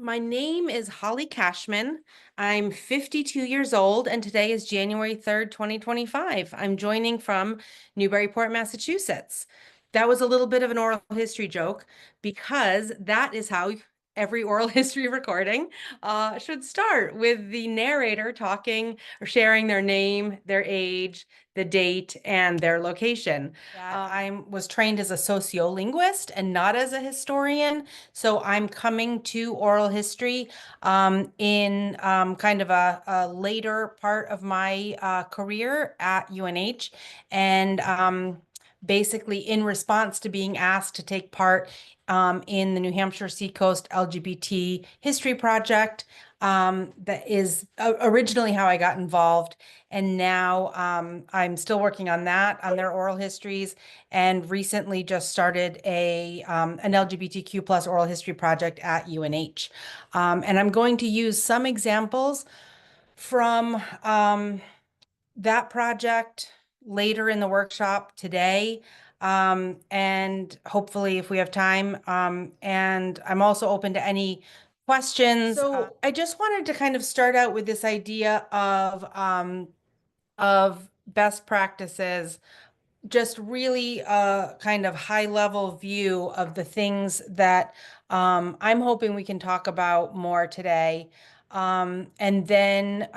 My name is Holly Cashman. I'm 52 years old, and today is January 3rd, 2025. I'm joining from Newburyport, Massachusetts. That was a little bit of an oral history joke because that is how every oral history recording should start, with the narrator talking or sharing their name, their age, the date, and their location. I was trained as a sociolinguist and not as a historian. So I'm coming to oral history in kind of a later part of my career at UNH. And basically, in response to being asked to take part in the New Hampshire Seacoast LGBT History Project. That is originally how I got involved. And now I'm still working on that, on their oral histories, and recently just started an LGBTQ plus oral history project at UNH. And I'm going to use some examples from that project later in the workshop today. And hopefully if we have time. And I'm also open to any questions. So I just wanted to kind of start out with this idea of best practices, just really a kind of high level view of the things that I'm hoping we can talk about more today. And then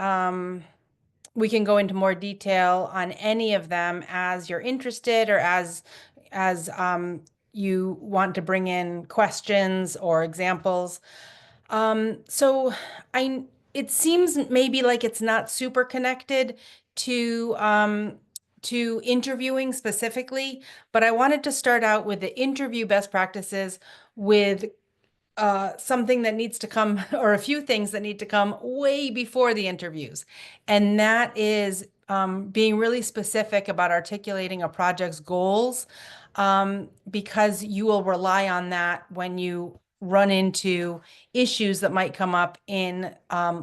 we can go into more detail on any of them as you're interested, or as you want to bring in questions or examples. So it seems maybe like it's not super connected to interviewing specifically, but I wanted to start out with the interview best practices with something that needs to come, or a few things that need to come way before the interviews. And that is being really specific about articulating a project's goals, because you will rely on that when you run into issues that might come up in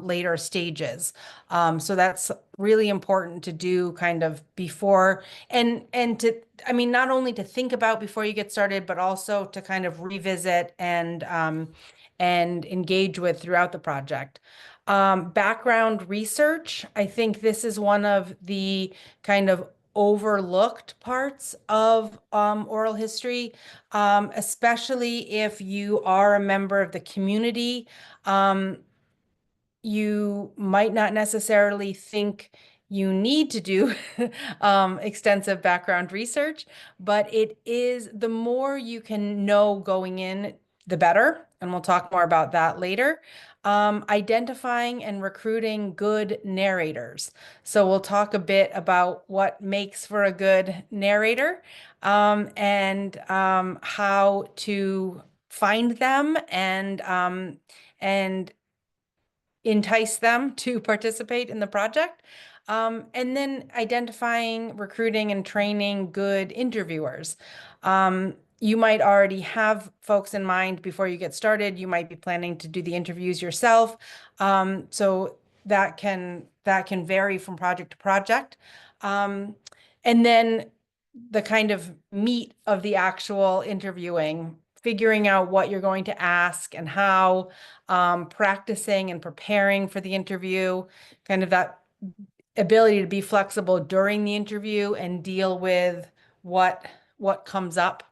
later stages. So that's really important to do kind of before, and to, I mean, not only to think about before you get started, but also to kind of revisit and engage with throughout the project. Background research, I think this is one of the kind of overlooked parts of oral history, especially if you are a member of the community. You might not necessarily think you need to do extensive background research, but it is, the more you can know going in, the better. And we'll talk more about that later. Identifying and recruiting good narrators. So we'll talk a bit about what makes for a good narrator, and how to find them and entice them to participate in the project. And then identifying, recruiting, and training good interviewers. You might already have folks in mind before you get started. You might be planning to do the interviews yourself. So that can vary from project to project. And then the kind of meat of the actual interviewing, figuring out what you're going to ask and how, practicing and preparing for the interview, kind of that ability to be flexible during the interview and deal with what comes up,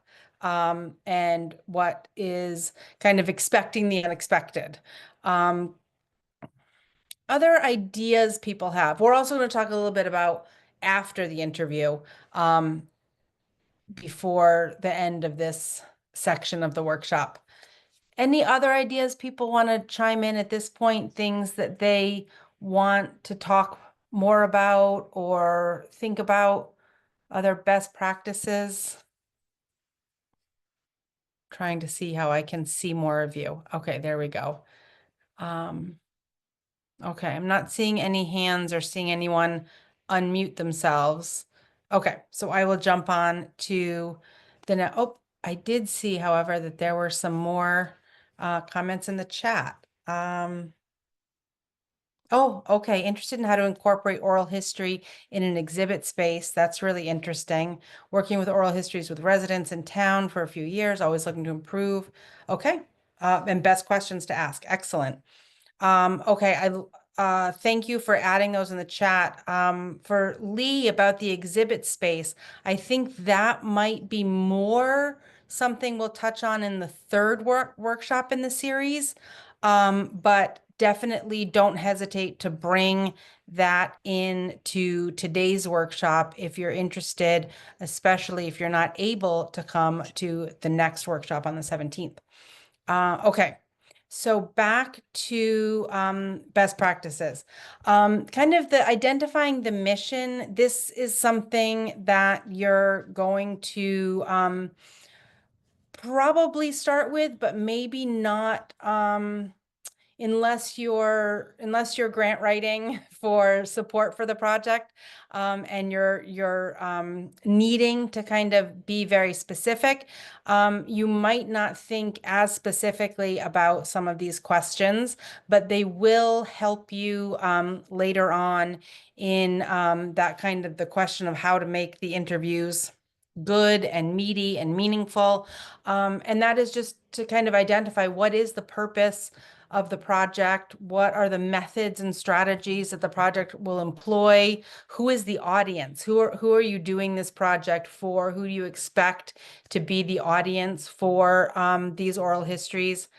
and what is kind of expecting the unexpected. Other ideas people have. We're also going to talk a little bit about after the interview, before the end of this section of the workshop. Any other ideas people want to chime in at this point? Things that they want to talk more about or think about? Other best practices? Trying to see how I can see more of you. Okay, there we go. Okay, I'm not seeing any hands or seeing anyone unmute themselves. Okay, so I will jump on to the oh, I did see, however, that there were some more comments in the chat. Oh, okay. Interested in how to incorporate oral history in an exhibit space. That's really interesting. Working with oral histories with residents in town for a few years, always looking to improve. Okay. and best questions to ask. Excellent. Okay, thank you for adding those in the chat. For Lee about the exhibit space, I think that might be more something we'll touch on in the third workshop in the series. But definitely don't hesitate to bring that into today's workshop if you're interested, especially if you're not able to come to the next workshop on the 17th. Okay. So back to best practices. Kind of the identifying the mission. This is something that you're going to probably start with, but maybe not unless you're grant writing for support for the project, and you're needing to kind of be very specific, you might not think as specifically about some of these questions, but they will help you later on in that kind of the question of how to make the interviews good and meaty and meaningful. And that is just to kind of identify what is the purpose of the project, what are the methods and strategies that the project will employ, who is the audience, who are you doing this project for, who do you expect to be the audience for these oral histories,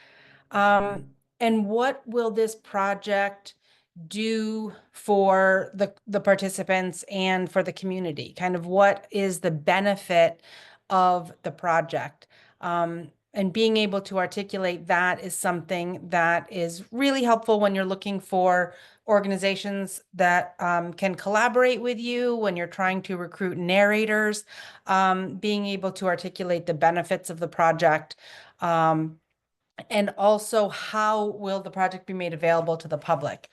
and what will this project do for the participants and for the community? Kind of what is the benefit of the project? And being able to articulate that is something that is really helpful when you're looking for organizations that can collaborate with you when you're trying to recruit narrators, being able to articulate the benefits of the project. And also, how will the project be made available to the public?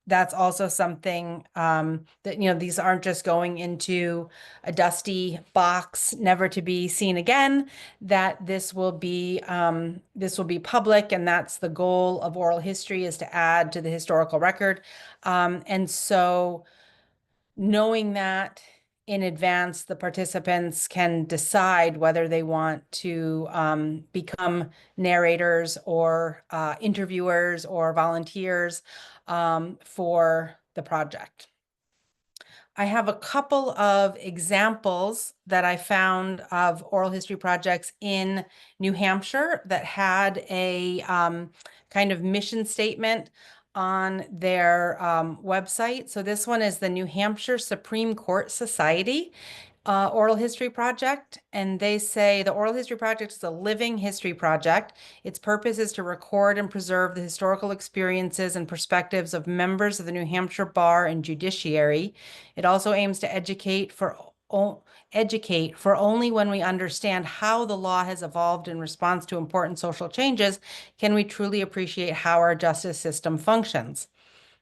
That's also something that, these aren't just going into a dusty box, never to be seen again, that this will be public, and that's the goal of oral history, is to add to the historical record. And so knowing that in advance, the participants can decide whether they want to become narrators or interviewers or volunteers for the project. I have a couple of examples that I found of oral history projects in New Hampshire that had a kind of mission statement on their website. So this one is the New Hampshire Supreme Court Society oral history project, and they say the oral history project is a living history project. Its purpose is to record and preserve the historical experiences and perspectives of members of the New Hampshire bar and judiciary. It also aims to educate for only when we understand how the law has evolved in response to important social changes can we truly appreciate how our justice system functions.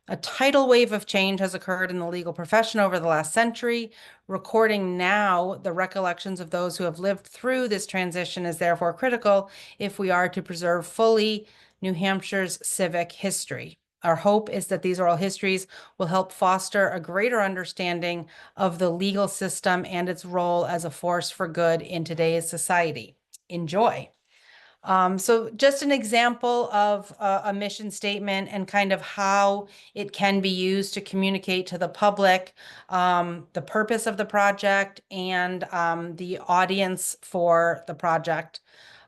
A tidal wave of change has occurred in the legal profession over the last century. Recording now the recollections of those who have lived through this transition is therefore critical if we are to preserve fully New Hampshire's civic history. Our hope is that these oral histories will help foster a greater understanding of the legal system and its role as a force for good in today's society. Enjoy. So just an example of a mission statement and kind of how it can be used to communicate to the public the purpose of the project and the audience for the project.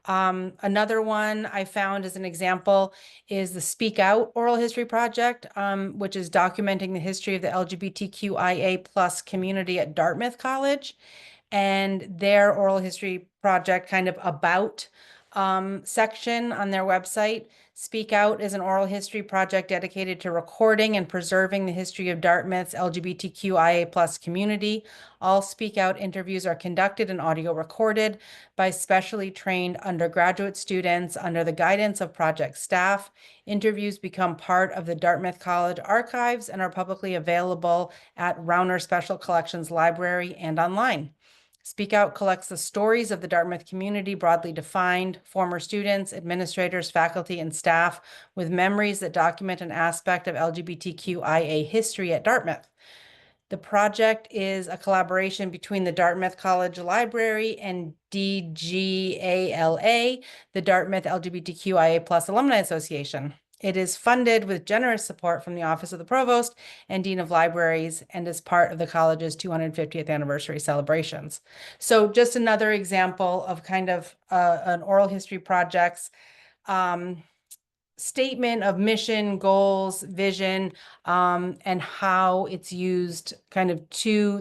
Another one I found as an example is the Speak Out Oral History Project, which is documenting the history of the LGBTQIA plus community at Dartmouth College, and their oral history project kind of about section on their website. Speak Out is an oral history project dedicated to recording and preserving the history of Dartmouth's LGBTQIA plus community. All Speak Out interviews are conducted and audio recorded by specially trained undergraduate students under the guidance of project staff. Interviews become part of the Dartmouth College archives and are publicly available at Rauner Special Collections Library and online. Speak Out collects the stories of the Dartmouth community, broadly defined, former students, administrators, faculty, and staff, with memories that document an aspect of LGBTQIA history at Dartmouth. The project is a collaboration between the Dartmouth College Library and DGALA, the Dartmouth LGBTQIA+ Alumni Association. It is funded with generous support from the Office of the Provost and Dean of Libraries and is part of the college's 250th anniversary celebrations. So just another example of kind of an oral history project's statement of mission, goals, vision, and how it's used kind of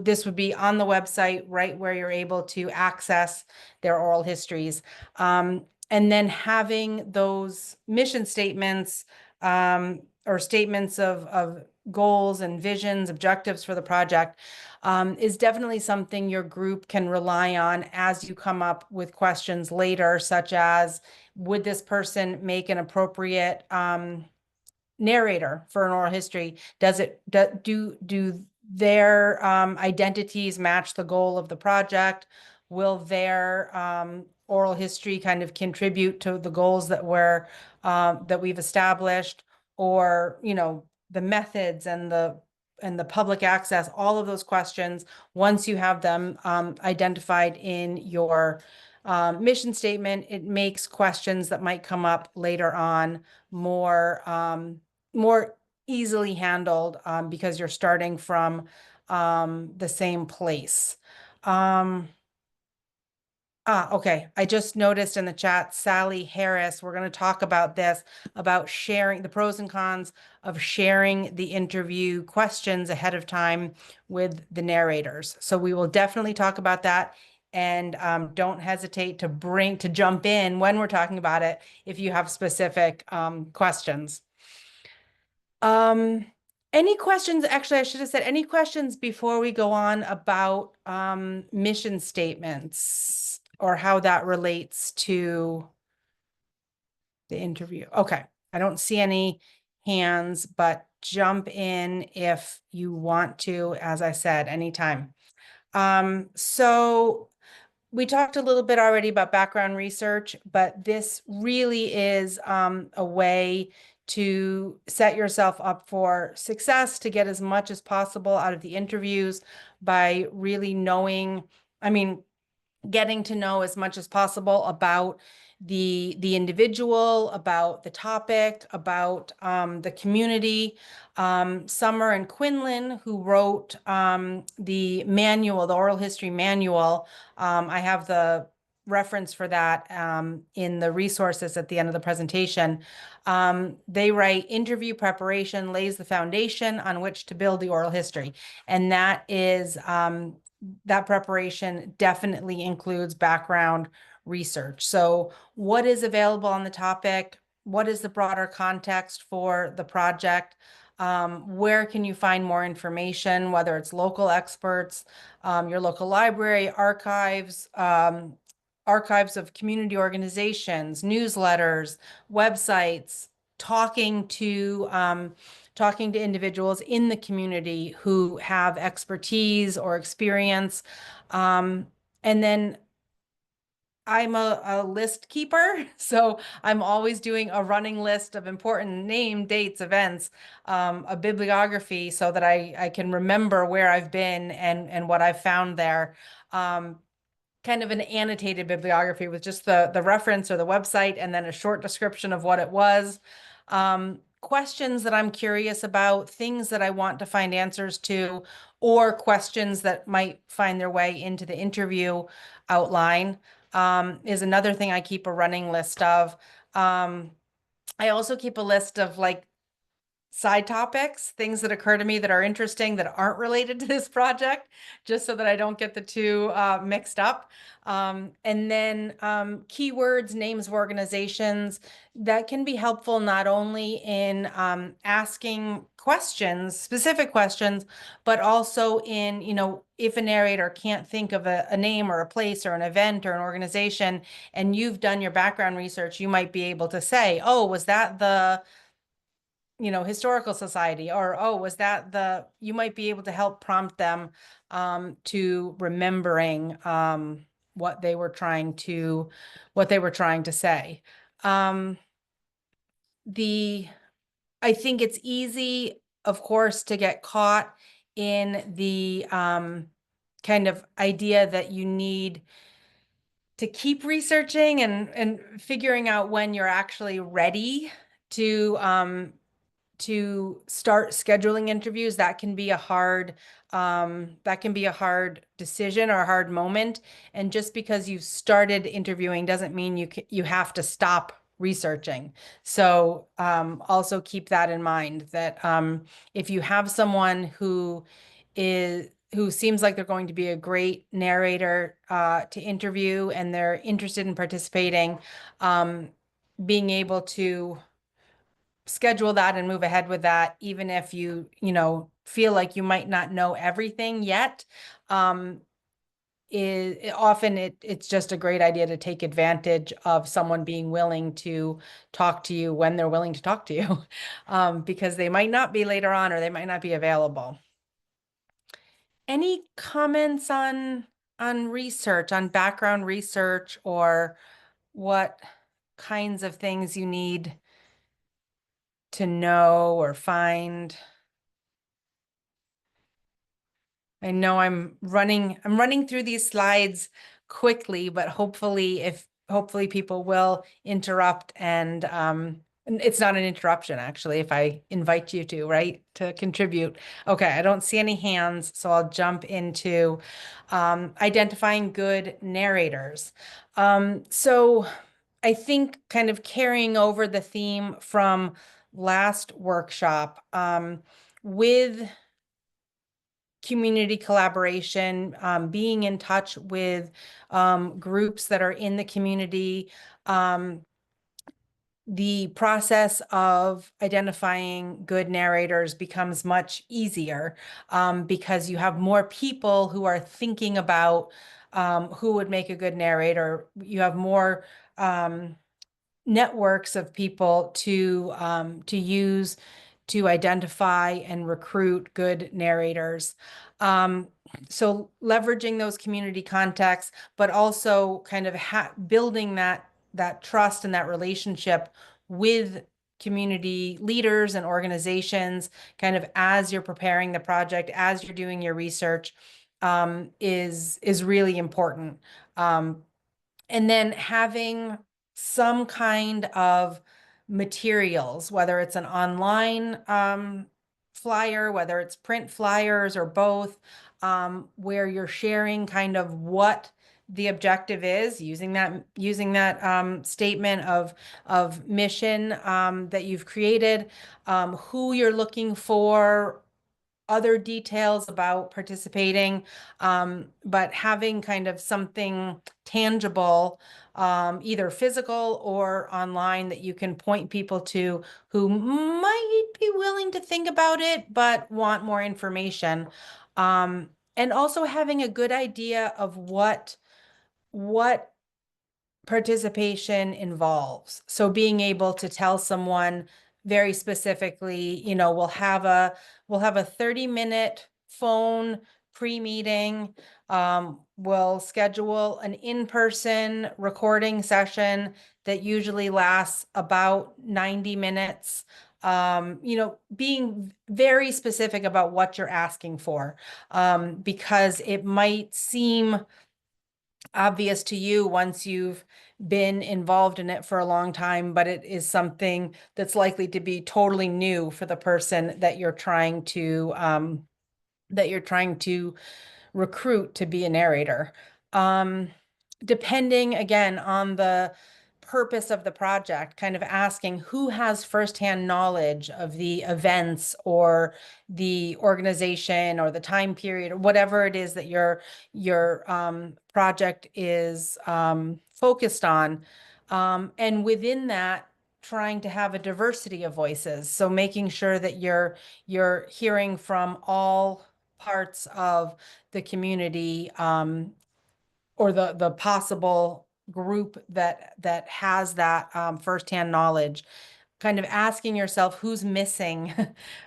this would be on the website, right where you're able to access their oral histories. And then having those mission statements or statements of goals and visions, objectives for the project is definitely something your group can rely on as you come up with questions later, such as, would this person make an appropriate narrator for an oral history? Do their identities match the goal of the project? Will their oral history kind of contribute to the goals that we've established? Or, the methods and the public access, all of those questions, once you have them identified in your mission statement, it makes questions that might come up later on more easily handled because you're starting from the same place. Okay. I just noticed in the chat, Sally Harris, we're going to talk about this, about sharing the pros and cons of sharing the interview questions ahead of time with the narrators. So we will definitely talk about that. And don't hesitate to jump in when we're talking about it if you have specific questions. Any questions? Actually, I should have said any questions before we go on about mission statements or how that relates to the interview. Okay, I don't see any hands, but jump in if you want to, as I said, anytime. So we talked a little bit already about background research, but this really is a way to set yourself up for success, to get as much as possible out of the interviews by really getting to know as much as possible about the individual, about the topic, about the community. Summer and Quinlan, who wrote the manual, the oral history manual, I have the reference for that in the resources at the end of the presentation. They write, interview preparation lays the foundation on which to build the oral history. And that is that preparation definitely includes background research. So what is available on the topic? What is the broader context for the project? Where can you find more information, whether it's local experts, your local library, archives, archives of community organizations, newsletters, websites, talking to individuals in the community who have expertise or experience. And then I'm a list keeper, so I'm always doing a running list of important name, dates, events, a bibliography so that I can remember where I've been and what I've found there. Kind of an annotated bibliography with just the reference or the website and then a short description of what it was. Questions that I'm curious about, things that I want to find answers to, or questions that might find their way into the interview outline is another thing I keep a running list of. I also keep a list of like side topics, things that occur to me that are interesting that aren't related to this project, just so that I don't get the two mixed up. And then keywords, names of organizations that can be helpful not only in asking questions, specific questions, but also in, if a narrator can't think of a name or a place or an event or an organization, and you've done your background research, you might be able to say, oh, was that the historical society, or, oh, was that you might be able to help prompt them to remembering what they were trying to say. I think it's easy, of course, to get caught in the kind of idea that you need to keep researching and figuring out when you're actually ready to start scheduling interviews. That can be a hard decision or a hard moment. And just because you've started interviewing doesn't mean you have to stop researching. So also keep that in mind, that if you have someone who seems like they're going to be a great narrator to interview and they're interested in participating, being able to schedule that and move ahead with that, even if feel like you might not know everything yet. It's just a great idea to take advantage of someone being willing to talk to you when they're willing to talk to you, because they might not be later on or they might not be available. Any comments on research, on background research, or what kinds of things you need to know or find? I know I'm running through these slides quickly, but hopefully people will interrupt and it's not an interruption actually if I invite you to, right, to contribute. Okay, I don't see any hands, so I'll jump into identifying good narrators. So I think kind of carrying over the theme from last workshop, with community collaboration, being in touch with groups that are in the community. The process of identifying good narrators becomes much easier because you have more people who are thinking about who would make a good narrator. You have more networks of people to use to identify and recruit good narrators. So leveraging those community contacts, but also kind of building that trust and that relationship with community leaders and organizations, kind of as you're preparing the project, as you're doing your research, is really important. And then having some kind of materials, whether it's an online flyer, whether it's print flyers or both, where you're sharing kind of what the objective is, using that statement of mission that you've created, who you're looking for, other details about participating, but having kind of something tangible, either physical or online, that you can point people to who might be willing to think about it but want more information. And also having a good idea of what participation involves. So being able to tell someone very specifically, we'll have a 30-minute phone pre-meeting. We'll schedule an in-person recording session that usually lasts about 90 minutes. Being very specific about what you're asking for, because it might seem obvious to you once you've been involved in it for a long time, but it is something that's likely to be totally new for the person that you're trying to recruit to be a narrator. Um, Depending again on the purpose of the project, kind of asking who has firsthand knowledge of the events or the organization or the time period or whatever it is that your project is focused on. And within that, trying to have a diversity of voices. So making sure that you're hearing from all parts of the community, or the possible group that has that firsthand knowledge. Kind of asking yourself who's missing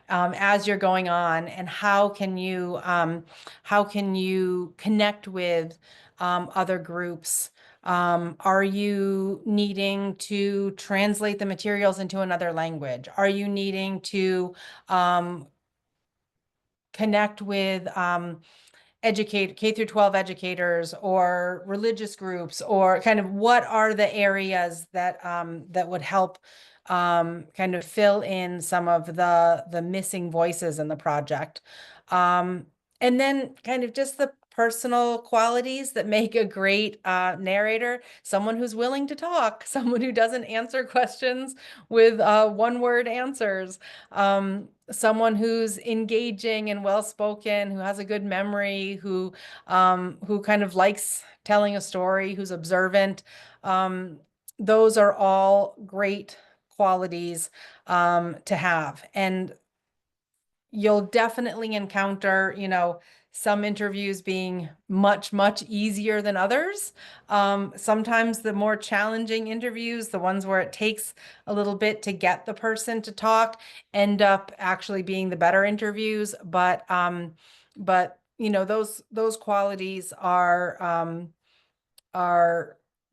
as you're going on, and how can you connect with other groups? Are you needing to translate the materials into another language? Are you needing to connect with educate K through 12 educators or religious groups, or kind of what are the areas that that would help kind of fill in some of the missing voices in the project. Um, and then kind of just the personal qualities that make a great narrator: someone who's willing to talk, someone who doesn't answer questions with one-word answers, someone who's engaging and well-spoken, who has a good memory, who kind of likes telling a story, who's observant. Those are all great qualities to have. And you'll definitely encounter, some interviews being much, much easier than others. Sometimes the more challenging interviews, the ones where it takes a little bit to get the person to talk, end up actually being the better interviews. But those qualities are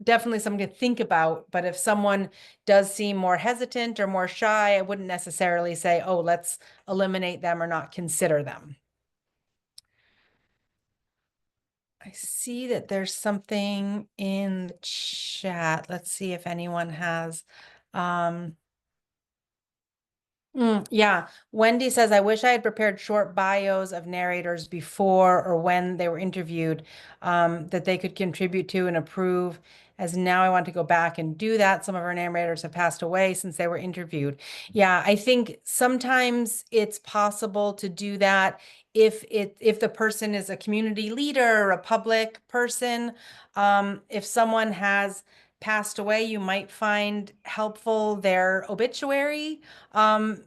definitely something to think about. But if someone does seem more hesitant or more shy, I wouldn't necessarily say, oh, let's eliminate them or not consider them. I see that there's something in the chat. Let's see if anyone has. Um, yeah, Wendy says, I wish I had prepared short bios of narrators before or when they were interviewed, that they could contribute to and approve, as now I want to go back and do that. Some of our narrators have passed away since they were interviewed. Yeah, I think sometimes it's possible to do that if the person is a community leader or a public person. If someone has passed away, you might find helpful their obituary. Um,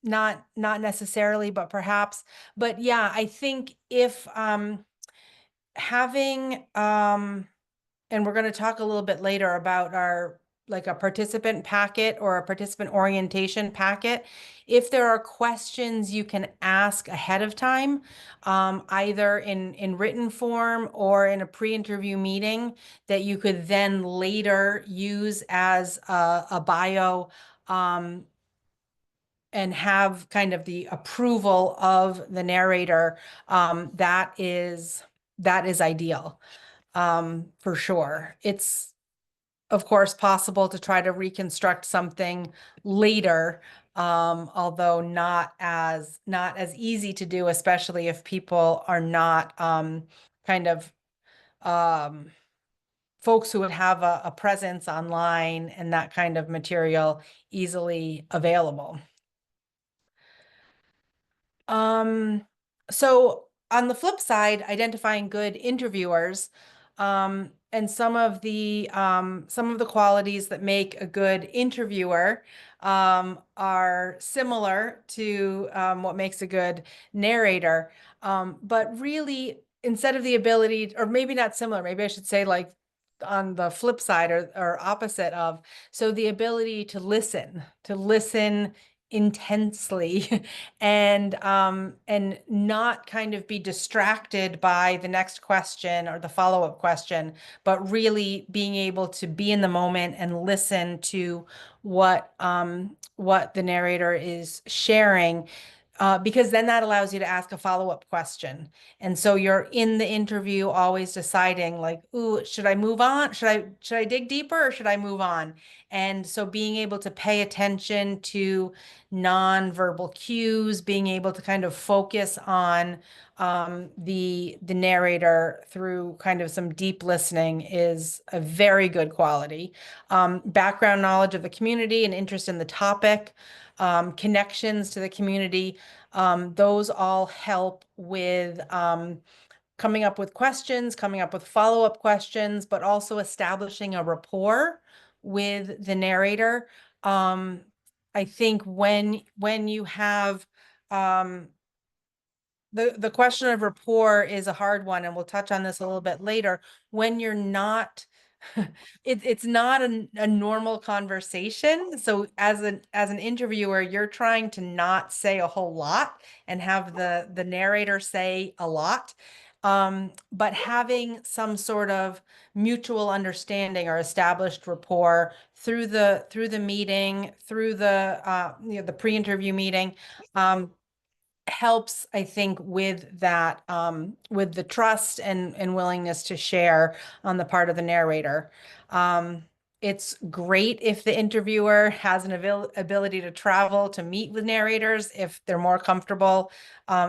not necessarily, but perhaps. But yeah, I think if having and we're going to talk a little bit later about our like a participant packet or a participant orientation packet. If there are questions you can ask ahead of time, either in written form or in a pre-interview meeting, that you could then later use as a bio, and have kind of the approval of the narrator, that is ideal, for sure. It's of course possible to try to reconstruct something later, although not as easy to do, especially if people are not kind of um, folks who would have a presence online and that kind of material easily available. Um, so on the flip side, identifying good interviewers, and some of the qualities that make a good interviewer, are similar to what makes a good narrator. But really, instead of the ability, or maybe not similar, maybe I should say like on the flip side, or opposite of, so the ability to listen intensely and not kind of be distracted by the next question or the follow-up question, but really being able to be in the moment and listen to what the narrator is sharing, because then that allows you to ask a follow-up question. And so you're in the interview always deciding like, ooh, should I move on? Should I dig deeper, or should I move on? And so being able to pay attention to nonverbal cues, being able to kind of focus on the narrator through kind of some deep listening is a very good quality. Background knowledge of the community and interest in the topic, connections to the community, those all help with coming up with questions, coming up with follow-up questions, but also establishing a rapport with the narrator. Um, I think when you have the question of rapport is a hard one, and we'll touch on this a little bit later. When you're not, it's not a normal conversation. So as an interviewer, you're trying to not say a whole lot and have the narrator say a lot. But having some sort of mutual understanding or established rapport through the meeting, through the the pre-interview meeting, helps, I think, with that, with the trust and willingness to share on the part of the narrator. Um, it's great if the interviewer has an ability to travel to meet with narrators, if they're more comfortable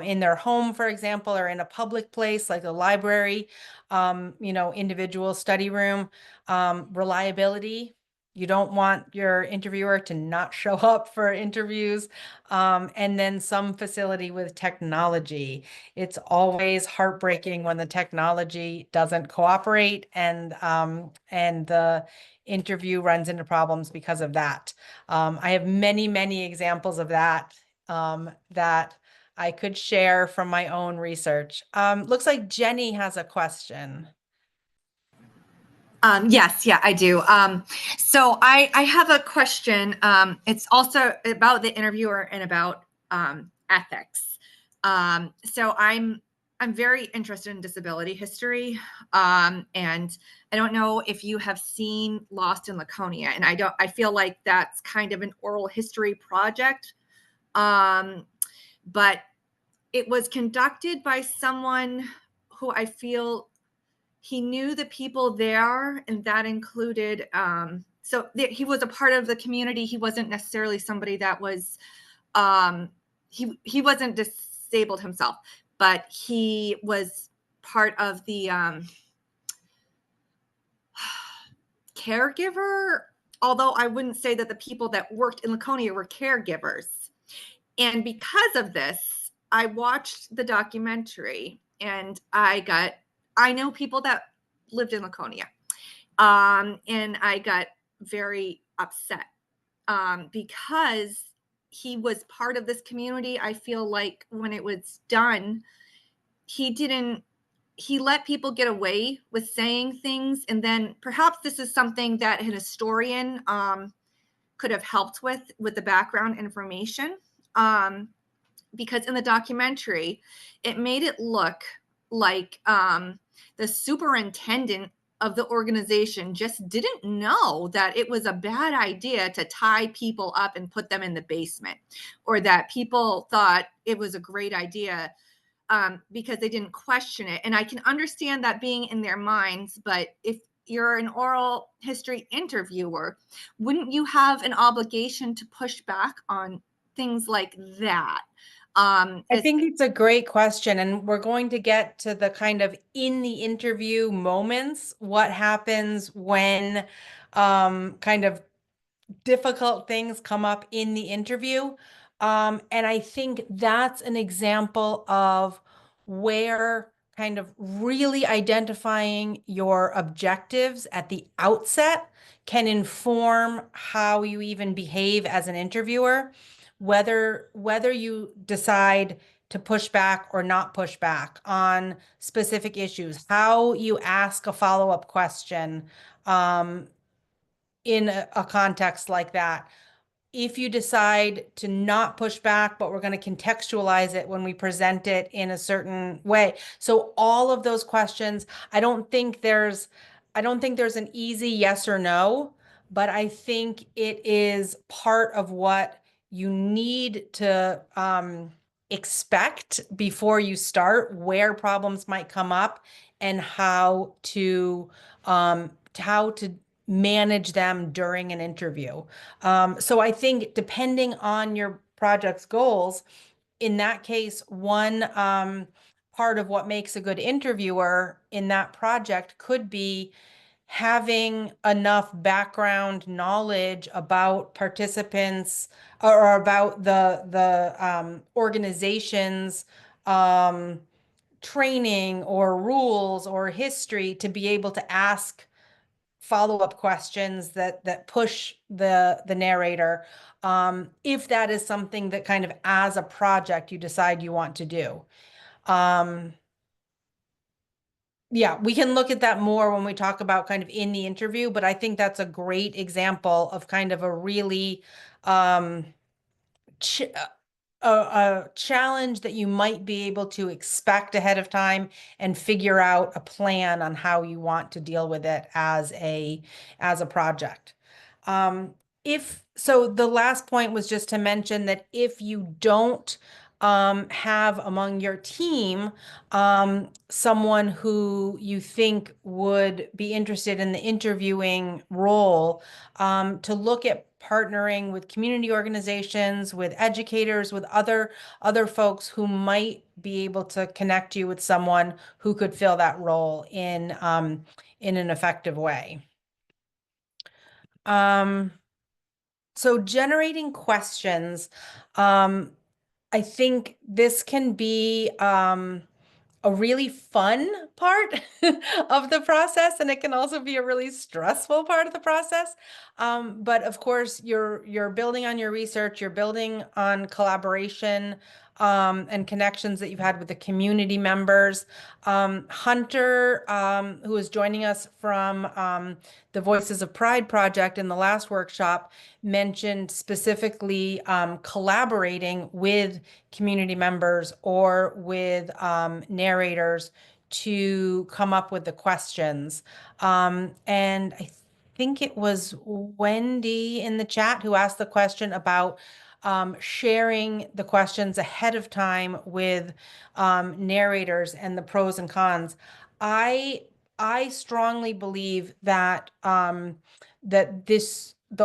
in their home, for example, or in a public place like a library, individual study room. Reliability. You don't want your interviewer to not show up for interviews. And then some facility with technology. It's always heartbreaking when the technology doesn't cooperate and the interview runs into problems because of that. I have many, many examples of that that I could share from my own research. Looks like Jenny has a question. Yes, yeah, I do. So I have a question. It's also about the interviewer and about ethics. So I'm very interested in disability history, and I don't know if you have seen Lost in Laconia, and I feel like that's kind of an oral history project, but it was conducted by someone who I feel he knew the people there, and that included he was a part of the community. He wasn't necessarily somebody that was he wasn't disabled himself, but he was part of the caregiver, although I wouldn't say that the people that worked in Laconia were caregivers. And because of this, I watched the documentary, and I know people that lived in Laconia. And I got very upset because he was part of this community. I feel like when it was done, he let people get away with saying things. And then perhaps this is something that an historian could have helped with the background information. Because in the documentary, it made it look like the superintendent of the organization just didn't know that it was a bad idea to tie people up and put them in the basement, or that people thought it was a great idea because they didn't question it. And I can understand that being in their minds, but if you're an oral history interviewer, wouldn't you have an obligation to push back on things like that? I think it's a great question, and we're going to get to the kind of in the interview moments, what happens when kind of difficult things come up in the interview. And I think that's an example of where kind of really identifying your objectives at the outset can inform how you even behave as an interviewer, whether you decide to push back or not push back on specific issues, how you ask a follow-up question, in a context like that. If you decide to not push back, but we're going to contextualize it when we present it in a certain way. So all of those questions, I don't think there's an easy yes or no, but I think it is part of what you need to expect before you start, where problems might come up and how to manage them during an interview. So I think depending on your project's goals, in that case, one part of what makes a good interviewer in that project could be having enough background knowledge about participants or about the organization's training or rules or history to be able to ask follow-up questions that push the narrator, if that is something that kind of as a project you decide you want to do. Yeah, we can look at that more when we talk about kind of in the interview, but I think that's a great example of kind of a really um, ch a challenge that you might be able to expect ahead of time and figure out a plan on how you want to deal with it as a project. If so, the last point was just to mention that if you don't have among your team someone who you think would be interested in the interviewing role, to look at partnering with community organizations, with educators, with other folks who might be able to connect you with someone who could fill that role in an effective way. Um, so generating questions, um, I think this can be a really fun part of the process, and it can also be a really stressful part of the process. But of course, you're building on your research, you're building on collaboration and connections that you've had with the community members. Hunter, who is joining us from the Voices of Pride project in the last workshop, mentioned specifically collaborating with community members or with narrators to come up with the questions. And I think it was Wendy in the chat who asked the question about sharing the questions ahead of time with narrators and the pros and cons. I I strongly believe that the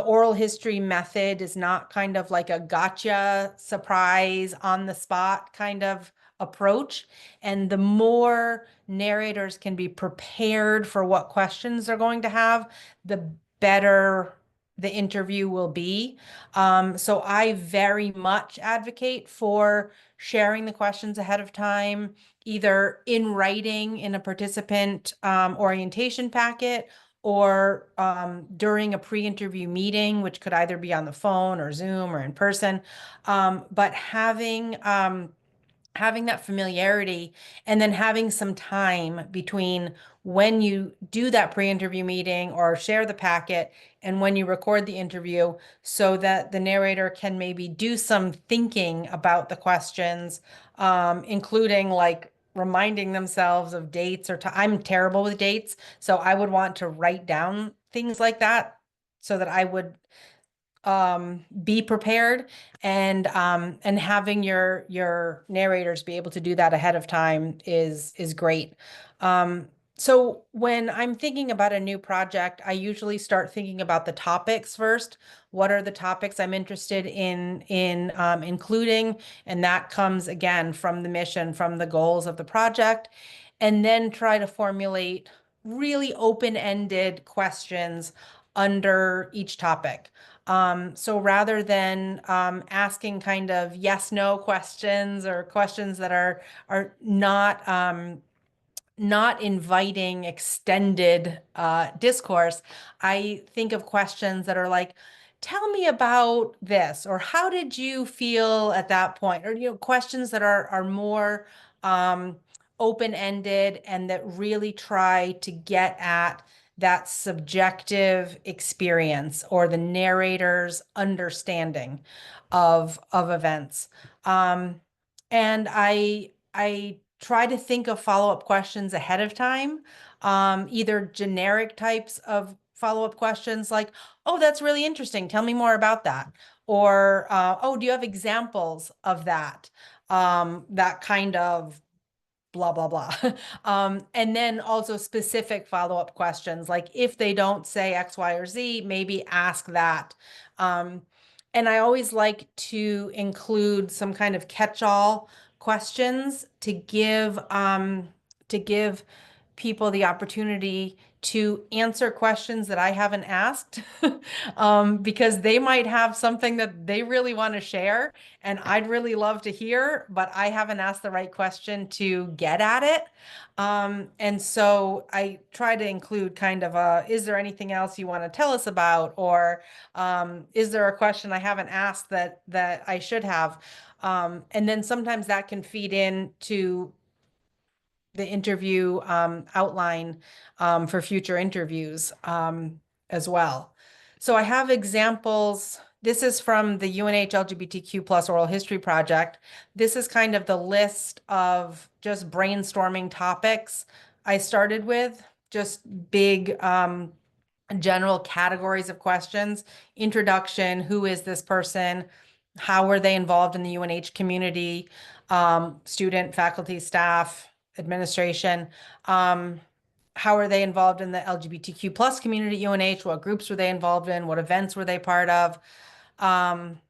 oral history method is not kind of like a gotcha surprise on the spot kind of approach. And the more narrators can be prepared for what questions they're going to have, the better the interview will be. So I very much advocate for sharing the questions ahead of time, either in writing in a participant orientation packet, or during a pre-interview meeting, which could either be on the phone or Zoom or in person. But having that familiarity and then having some time between when you do that pre-interview meeting or share the packet and when you record the interview, so that the narrator can maybe do some thinking about the questions, including like reminding themselves of dates or I'm terrible with dates, so I would want to write down things like that so that I would be prepared, and having your narrators be able to do that ahead of time is great. So when I'm thinking about a new project, I usually start thinking about the topics first. What are the topics I'm interested in including? And that comes again from the mission, from the goals of the project, and then try to formulate really open-ended questions under each topic. So rather than asking kind of yes, no questions or questions that are not inviting extended discourse, I think of questions that are like, tell me about this, or how did you feel at that point? Or, questions that are more um, open-ended and that really try to get at that subjective experience or the narrator's understanding of events. And I try to think of follow-up questions ahead of time, either generic types of follow-up questions like, oh, that's really interesting, tell me more about that. Or, oh, do you have examples of that? That kind of blah, blah, blah. And then also specific follow-up questions, like if they don't say X, Y, or Z, maybe ask that. Um, and I always like to include some kind of catch-all questions to give people the opportunity to answer questions that I haven't asked, because they might have something that they really want to share and I'd really love to hear, but I haven't asked the right question to get at it. And so I try to include kind of is there anything else you want to tell us about? Or is there a question I haven't asked that I should have? And then sometimes that can feed into the interview outline for future interviews as well. So I have examples. This is from the UNH LGBTQ plus oral history project. This is kind of the list of just brainstorming topics I started with, just big general categories of questions. Introduction, who is this person? How were they involved in the UNH community? Student, faculty, staff, administration. How are they involved in the LGBTQ plus community at UNH? What groups were they involved in? What events were they part of? Um,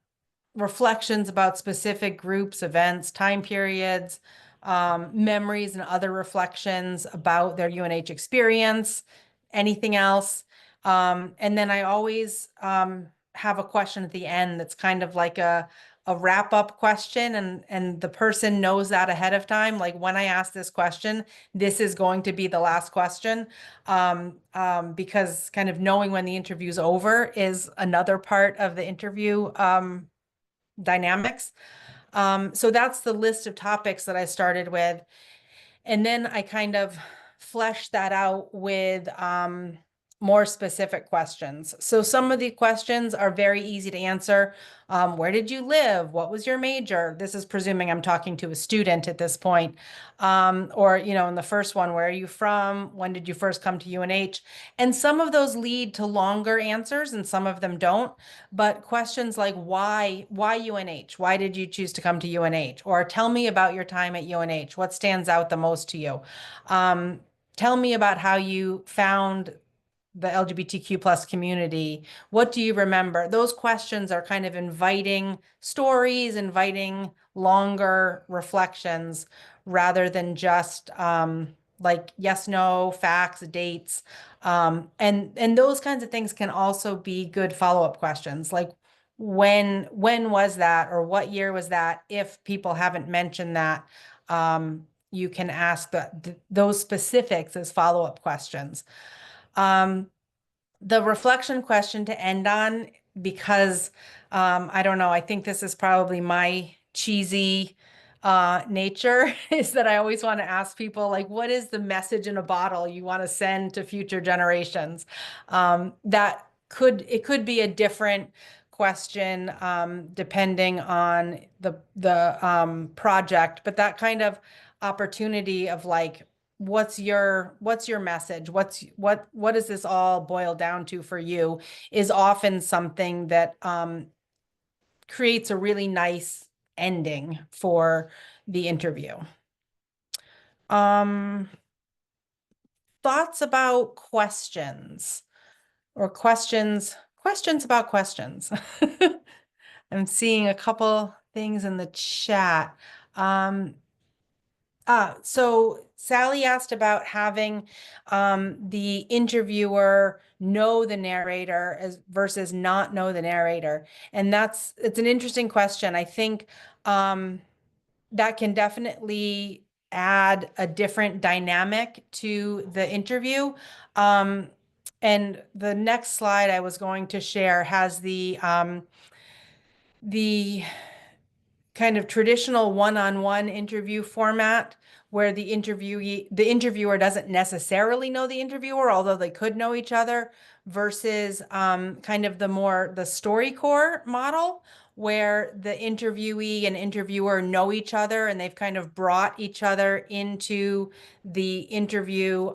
Reflections about specific groups, events, time periods, memories and other reflections about their UNH experience, anything else. And then I always have a question at the end that's kind of like a wrap up question, and the person knows that ahead of time. Like when I ask this question, this is going to be the last question, because kind of knowing when the interview's over is another part of the interview dynamics. So that's the list of topics that I started with. And then I kind of fleshed that out with more specific questions. So some of the questions are very easy to answer. Where did you live? What was your major? This is presuming I'm talking to a student at this point. Or, in the first one, where are you from? When did you first come to UNH? And some of those lead to longer answers and some of them don't. But questions like why UNH? Why did you choose to come to UNH? Or tell me about your time at UNH. What stands out the most to you? Um, Tell me about how you found the LGBTQ plus community. What do you remember? Those questions are kind of inviting stories, inviting longer reflections rather than just like yes, no, facts, dates. And those kinds of things can also be good follow-up questions, like when was that, or what year was that? If people haven't mentioned that, you can ask those specifics as follow-up questions. Um, the reflection question to end on, because I don't know, I think this is probably my cheesy nature, is that I always want to ask people, like, what is the message in a bottle you want to send to future generations? It could be a different question depending on the project, but that kind of opportunity of like, what's your message? What does this all boil down to for you, is often something that creates a really nice ending for the interview. Um, Thoughts about questions, or questions about questions. I'm seeing a couple things in the chat. Um, so Sally asked about having the interviewer know the narrator as versus not know the narrator. And it's an interesting question. I think that can definitely add a different dynamic to the interview. And the next slide I was going to share has the kind of traditional one-on-one interview format, where the interviewer doesn't necessarily know the interviewer, although they could know each other, versus kind of the StoryCorps model, where the interviewee and interviewer know each other and they've kind of brought each other into the interview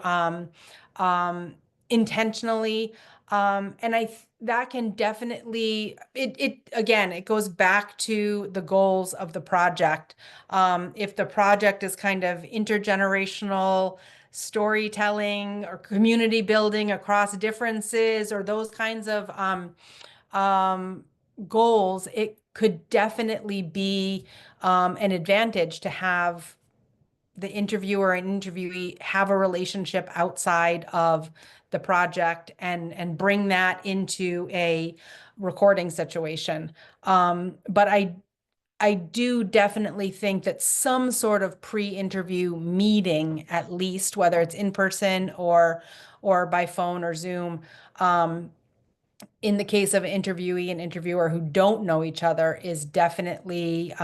intentionally. And that can definitely, it again, it goes back to the goals of the project. If the project is kind of intergenerational storytelling or community building across differences, or those kinds of goals, it could definitely be an advantage to have the interviewer and interviewee have a relationship outside of the project, and bring that into a recording situation. But I do definitely think that some sort of pre-interview meeting, at least, whether it's in person or by phone or Zoom, in the case of an interviewee and interviewer who don't know each other, is definitely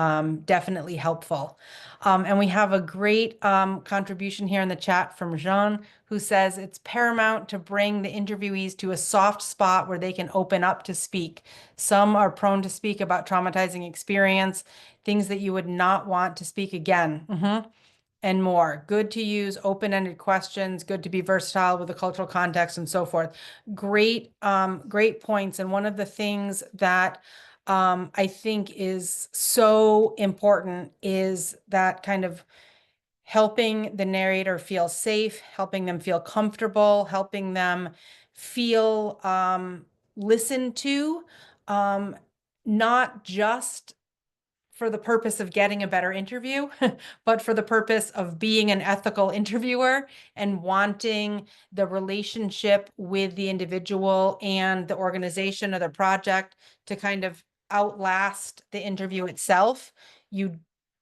helpful. And we have a great contribution here in the chat from Jean, who says it's paramount to bring the interviewees to a soft spot where they can open up to speak. Some are prone to speak about traumatizing experience, things that you would not want to speak again. And more. Good to use open-ended questions, good to be versatile with the cultural context and so forth. Great points. And one of the things that I think is so important is that kind of helping the narrator feel safe, helping them feel comfortable, helping them feel listened to, um, not just for the purpose of getting a better interview, but for the purpose of being an ethical interviewer and wanting the relationship with the individual and the organization or the project to kind of outlast the interview itself. You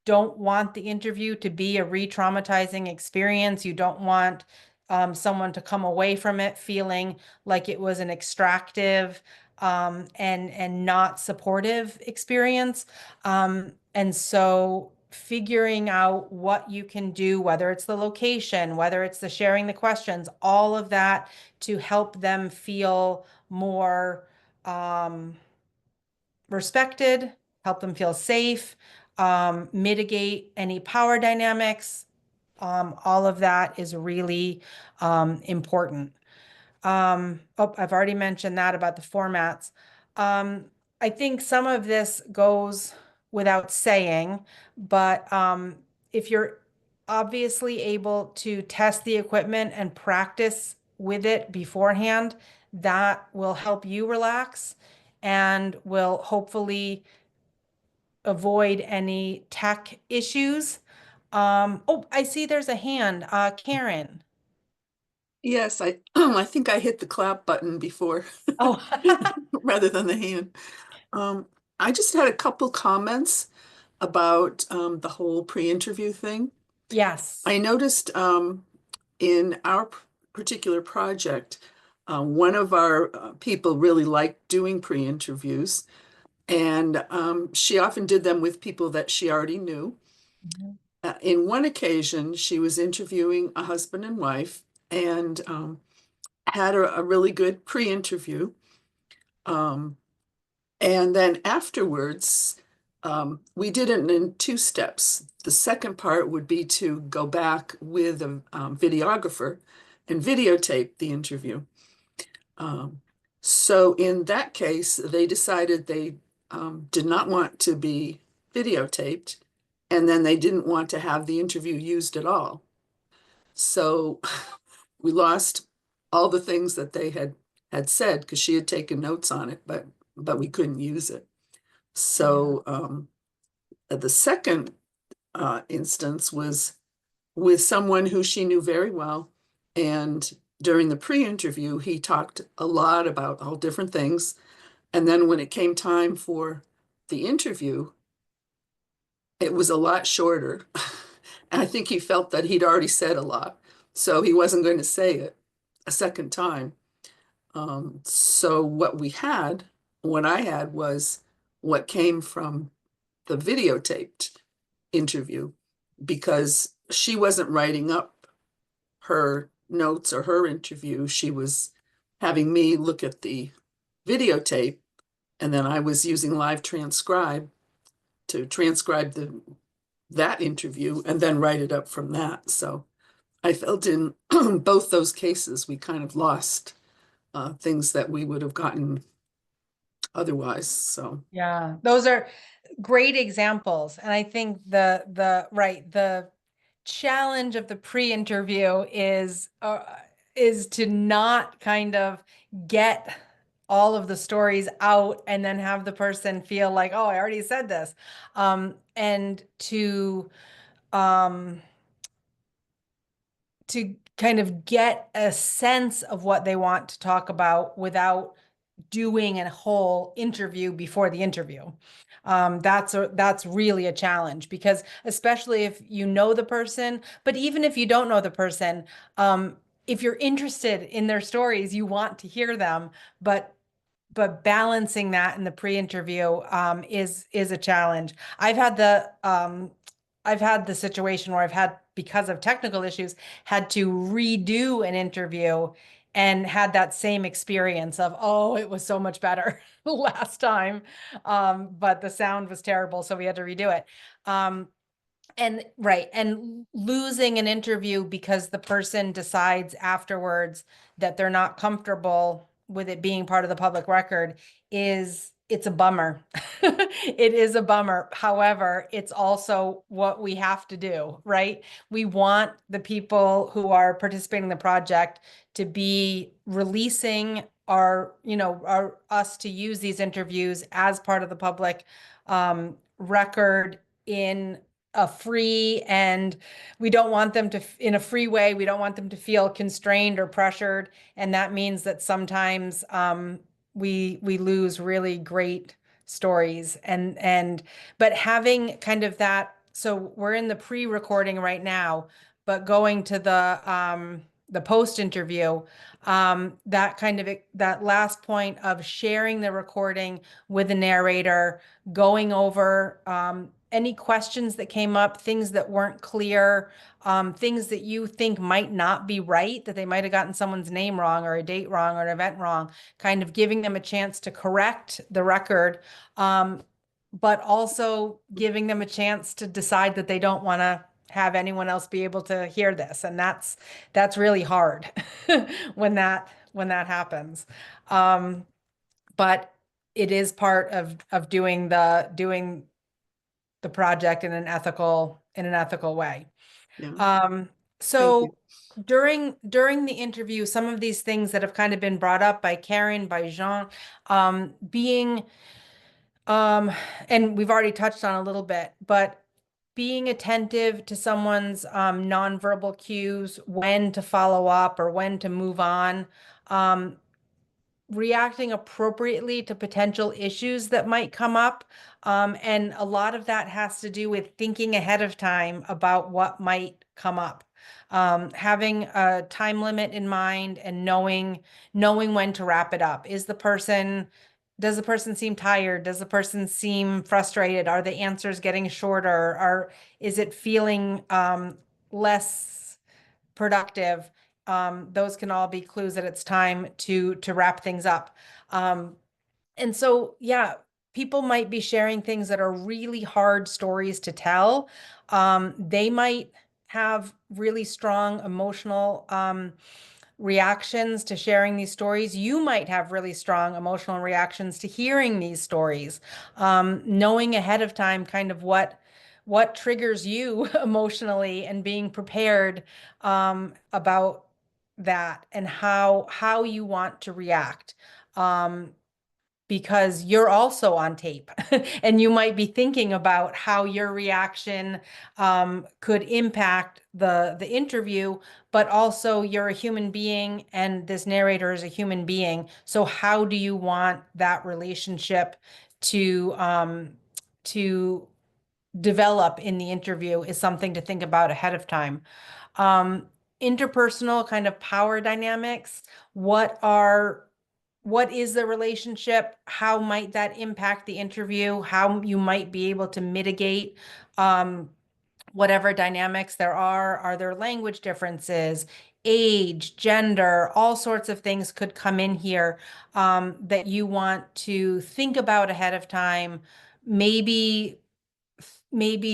don't want the interview to be a re-traumatizing experience. You don't want someone to come away from it feeling like it was an extractive and not supportive experience. And so figuring out what you can do, whether it's the location, whether it's the sharing the questions, all of that to help them feel more respected, help them feel safe, mitigate any power dynamics. All of that is really important. Oh, I've already mentioned that about the formats. Um, I think some of this goes without saying, but if you're obviously able to test the equipment and practice with it beforehand, that will help you relax and will hopefully avoid any tech issues. Oh, I see there's a hand. Karen. Yes, I I think I hit the clap button before Oh, rather than the hand. Um, I just had a couple comments about the whole pre-interview thing. yes. I noticed in our particular project, one of our people really liked doing pre-interviews, and she often did them with people that she already knew. Mhm. In one occasion, she was interviewing a husband and wife, and had a really good pre-interview. Um, and then afterwards, we did it in two steps. The second part would be to go back with a videographer and videotape the interview. Um, so in that case, they decided they did not want to be videotaped, and then they didn't want to have the interview used at all. So we lost all the things that they had said because she had taken notes on it, but we couldn't use it. Yeah. So the second instance was with someone who she knew very well, and during the pre-interview, he talked a lot about all different things, and then when it came time for the interview, it was a lot shorter. And I think he felt that he'd already said a lot, so he wasn't going to say it a second time. So what I had was what came from the videotaped interview because she wasn't writing up her notes or her interview. She was having me look at the videotape, and then I was using Live Transcribe to transcribe that interview and then write it up from that. So I felt in both those cases we kind of lost things that we would have gotten otherwise. So Yeah, those are great examples. And I think the challenge of the pre-interview is to not kind of get all of the stories out and then have the person feel like, oh, I already said this. And um to kind of get a sense of what they want to talk about without doing a whole interview before the interview. That's really a challenge because especially if you know the person, but even if you don't know the person, if you're interested in their stories, you want to hear them, but balancing that in the pre-interview is a challenge. I've had the situation where I've had, because of technical issues, had to redo an interview and had that same experience of, oh, it was so much better last time. But the sound was terrible, so we had to redo it. And right, and losing an interview because the person decides afterwards that they're not comfortable with it being part of the public record it's a bummer. It is a bummer. However, it's also what we have to do, right? We want the people who are participating in the project to be releasing us to use these interviews as part of the public record in a free, and we don't want them to, in a free way, we don't want them to feel constrained or pressured. And that means that sometimes we lose really great stories, but having kind of that, so we're in the pre-recording right now, but going to the post interview, that kind of, that last point of sharing the recording with the narrator, going over any questions that came up, things that weren't clear, things that you think might not be right, that they might have gotten someone's name wrong or a date wrong or an event wrong, kind of giving them a chance to correct the record, but also giving them a chance to decide that they don't want to have anyone else be able to hear this. And that's really hard when that happens. But it is part of doing the project in an ethical way. Yeah. Thank So you. during the interview, some of these things that have kind of been brought up by Karen, by Jean, being, and we've already touched on a little bit, but being attentive to someone's nonverbal cues, when to follow up or when to move on, um, reacting appropriately to potential issues that might come up. And a lot of that has to do with thinking ahead of time about what might come up. Having a time limit in mind and knowing when to wrap it up. Does the person seem tired? Does the person seem frustrated? Are the answers getting shorter? Is it feeling less productive? Those can all be clues that it's time to wrap things up. And so, yeah, people might be sharing things that are really hard stories to tell. They might have really strong emotional reactions to sharing these stories. You might have really strong emotional reactions to hearing these stories. Knowing ahead of time kind of what triggers you emotionally, and being prepared about that, and how you want to react. Because you're also on tape and you might be thinking about how your reaction could impact the interview, but also you're a human being and this narrator is a human being. So how do you want that relationship to develop in the interview is something to think about ahead of time. Um, Interpersonal kind of power dynamics. What is the relationship? How might that impact the interview? How you might be able to mitigate whatever dynamics there are. Are there language differences? Age, gender, all sorts of things could come in here that you want to think about ahead of time. Maybe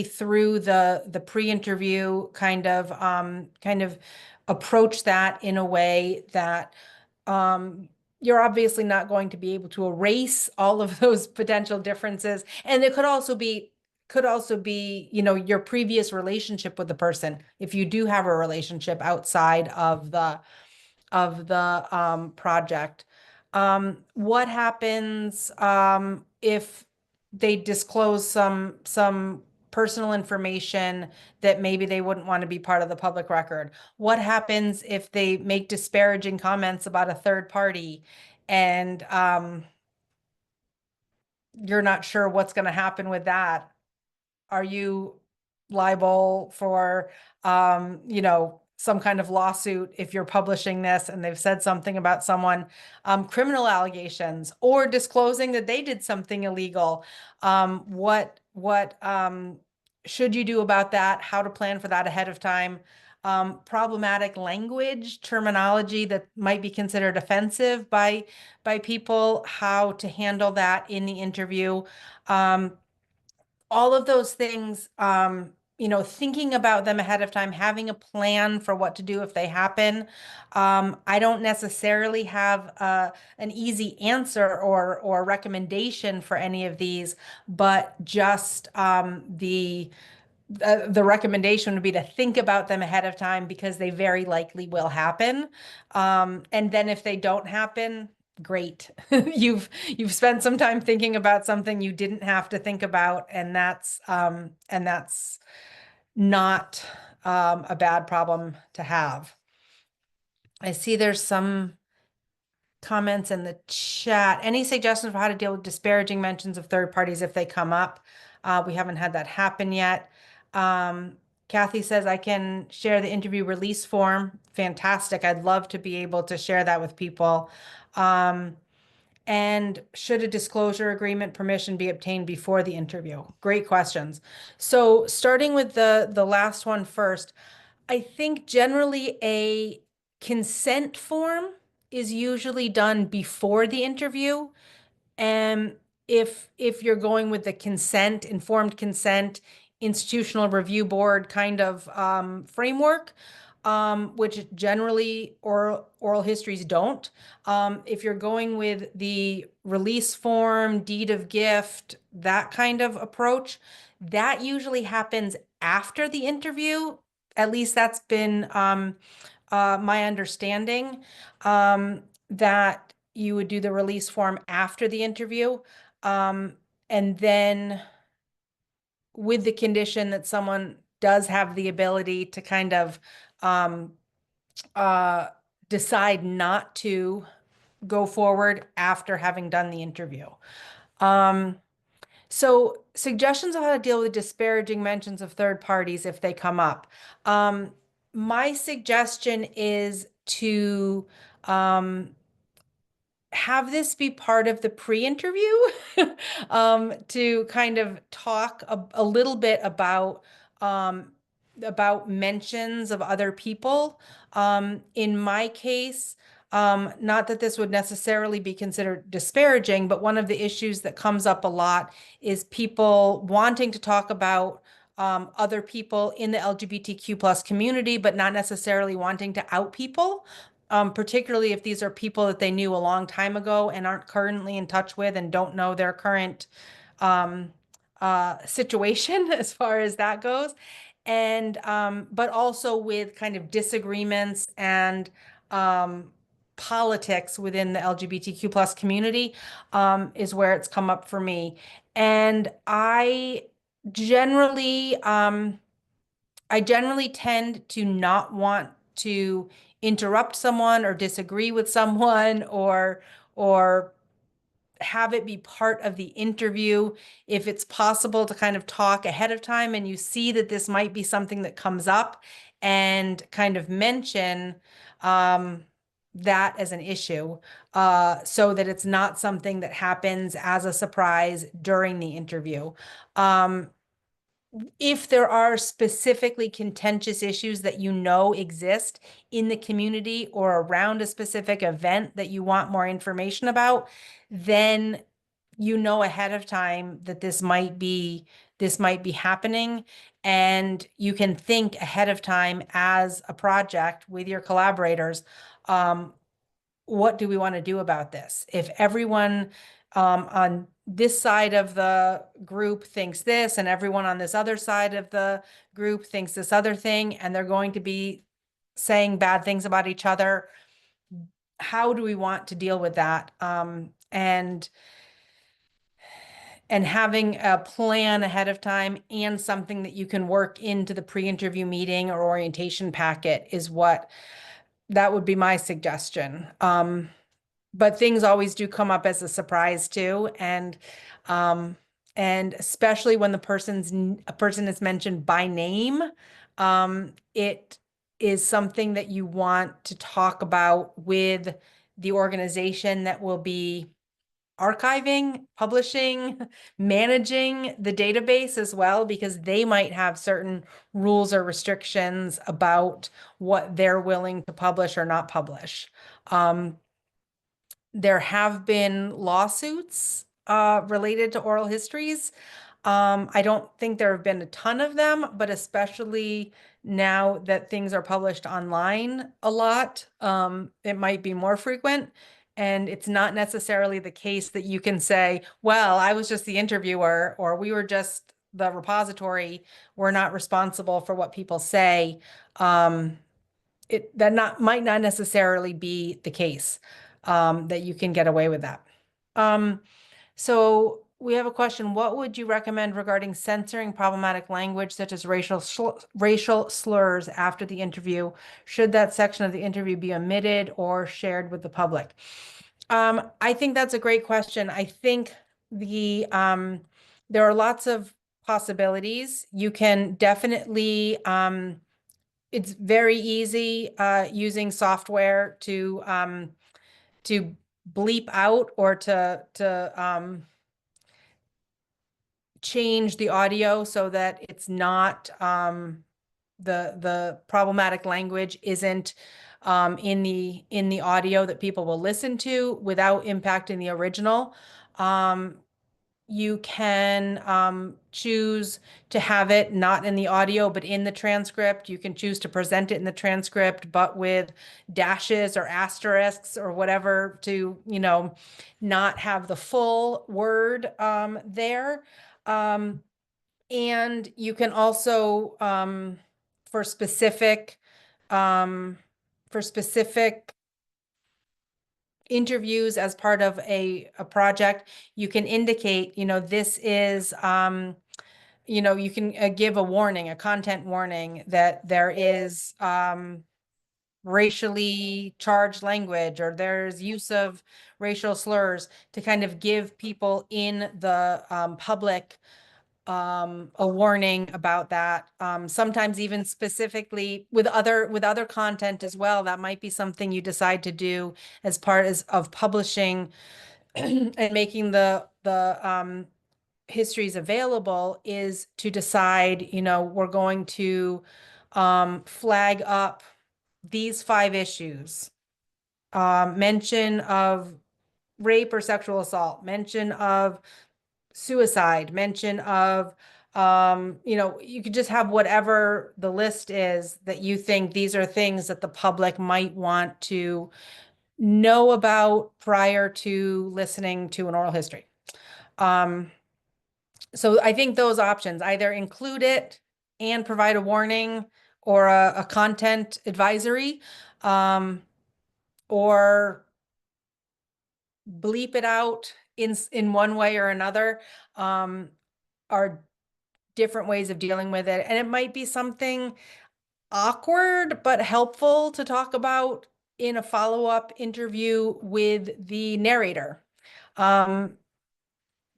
through the pre-interview kind of approach that in a way that you're obviously not going to be able to erase all of those potential differences. And it could also be, your previous relationship with the person, if you do have a relationship outside of the project. What happens if they disclose some personal information that maybe they wouldn't want to be part of the public record? What happens if they make disparaging comments about a third party, and you're not sure what's going to happen with that? Are you liable for, some kind of lawsuit if you're publishing this and they've said something about someone, criminal allegations, or disclosing that they did something illegal? What should you do about that? How to plan for that ahead of time? Problematic language, terminology that might be considered offensive by people, how to handle that in the interview. All of those things thinking about them ahead of time, having a plan for what to do if they happen. I don't necessarily have an easy answer or recommendation for any of these, but just the recommendation would be to think about them ahead of time because they very likely will happen. And then if they don't happen, great. You've spent some time thinking about something you didn't have to think about, and that's not a bad problem to have. I see there's some comments in the chat. Any suggestions for how to deal with disparaging mentions of third parties if they come up? We haven't had that happen yet. Kathy says, I can share the interview release form. Fantastic. I'd love to be able to share that with people. And should a disclosure agreement permission be obtained before the interview? Great questions. So starting with the last one first, I think generally a consent form is usually done before the interview. And if you're going with the consent, informed consent, institutional review board kind of framework, which generally oral histories don't. If you're going with the release form, deed of gift, that kind of approach, that usually happens after the interview. At least that's been my understanding, that you would do the release form after the interview. And then with the condition that someone does have the ability to kind of decide not to go forward after having done the interview. So suggestions on how to deal with disparaging mentions of third parties if they come up. My suggestion is to have this be part of the pre-interview, to kind of talk a little bit about mentions of other people. In my case, not that this would necessarily be considered disparaging, but one of the issues that comes up a lot is people wanting to talk about other people in the LGBTQ plus community, but not necessarily wanting to out people. Particularly if these are people that they knew a long time ago and aren't currently in touch with and don't know their current situation as far as that goes. And but also with kind of disagreements and politics within the LGBTQ plus community is where it's come up for me. And generally I generally tend to not want to interrupt someone or disagree with someone or have it be part of the interview. If it's possible to kind of talk ahead of time and you see that this might be something that comes up, and kind of mention that as an issue, so that it's not something that happens as a surprise during the interview. If there are specifically contentious issues that exist in the community or around a specific event that you want more information about, then ahead of time that this might be happening, and you can think ahead of time as a project with your collaborators. What do we want to do about this? If everyone on this side of the group thinks this, and everyone on this other side of the group thinks this other thing, and they're going to be saying bad things about each other, how do we want to deal with that? And having a plan ahead of time and something that you can work into the pre-interview meeting or orientation packet that would be my suggestion. But things always do come up as a surprise too. And especially when a person is mentioned by name, it is something that you want to talk about with the organization that will be archiving, publishing, managing the database as well, because they might have certain rules or restrictions about what they're willing to publish or not publish. There have been lawsuits related to oral histories. I don't think there have been a ton of them, but especially now that things are published online a lot, it might be more frequent. And it's not necessarily the case that you can say, well, I was just the interviewer, or we were just the repository. We're not responsible for what people say. That might not necessarily be the case, that you can get away with that. So we have a question. What would you recommend regarding censoring problematic language such as racial slurs after the interview? Should that section of the interview be omitted or shared with the public? I think that's a great question. I think there are lots of possibilities. You can definitely it's very easy using software to bleep out or to change the audio so that it's not the problematic language isn't in the audio that people will listen to without impacting the original. You can choose to have it not in the audio, but in the transcript. You can choose to present it in the transcript, but with dashes or asterisks or whatever to, not have the full word there. And you can also, for specific, um, for specific interviews as part of a project, you can indicate, this is, you can give a warning, a content warning that there is racially charged language or there's use of racial slurs to kind of give people in the public a warning about that. Sometimes even specifically with other content as well, that might be something you decide to do as part of publishing and making the histories available, is to decide, we're going to flag up these 5 issues. Mention of rape or sexual assault, mention of suicide, mention of, you could just have whatever the list is that you think these are things that the public might want to know about prior to listening to an oral history. So I think those options, either include it and provide a warning or a content advisory, or bleep it out in one way or another, are different ways of dealing with it. And it might be something awkward but helpful to talk about in a follow-up interview with the narrator.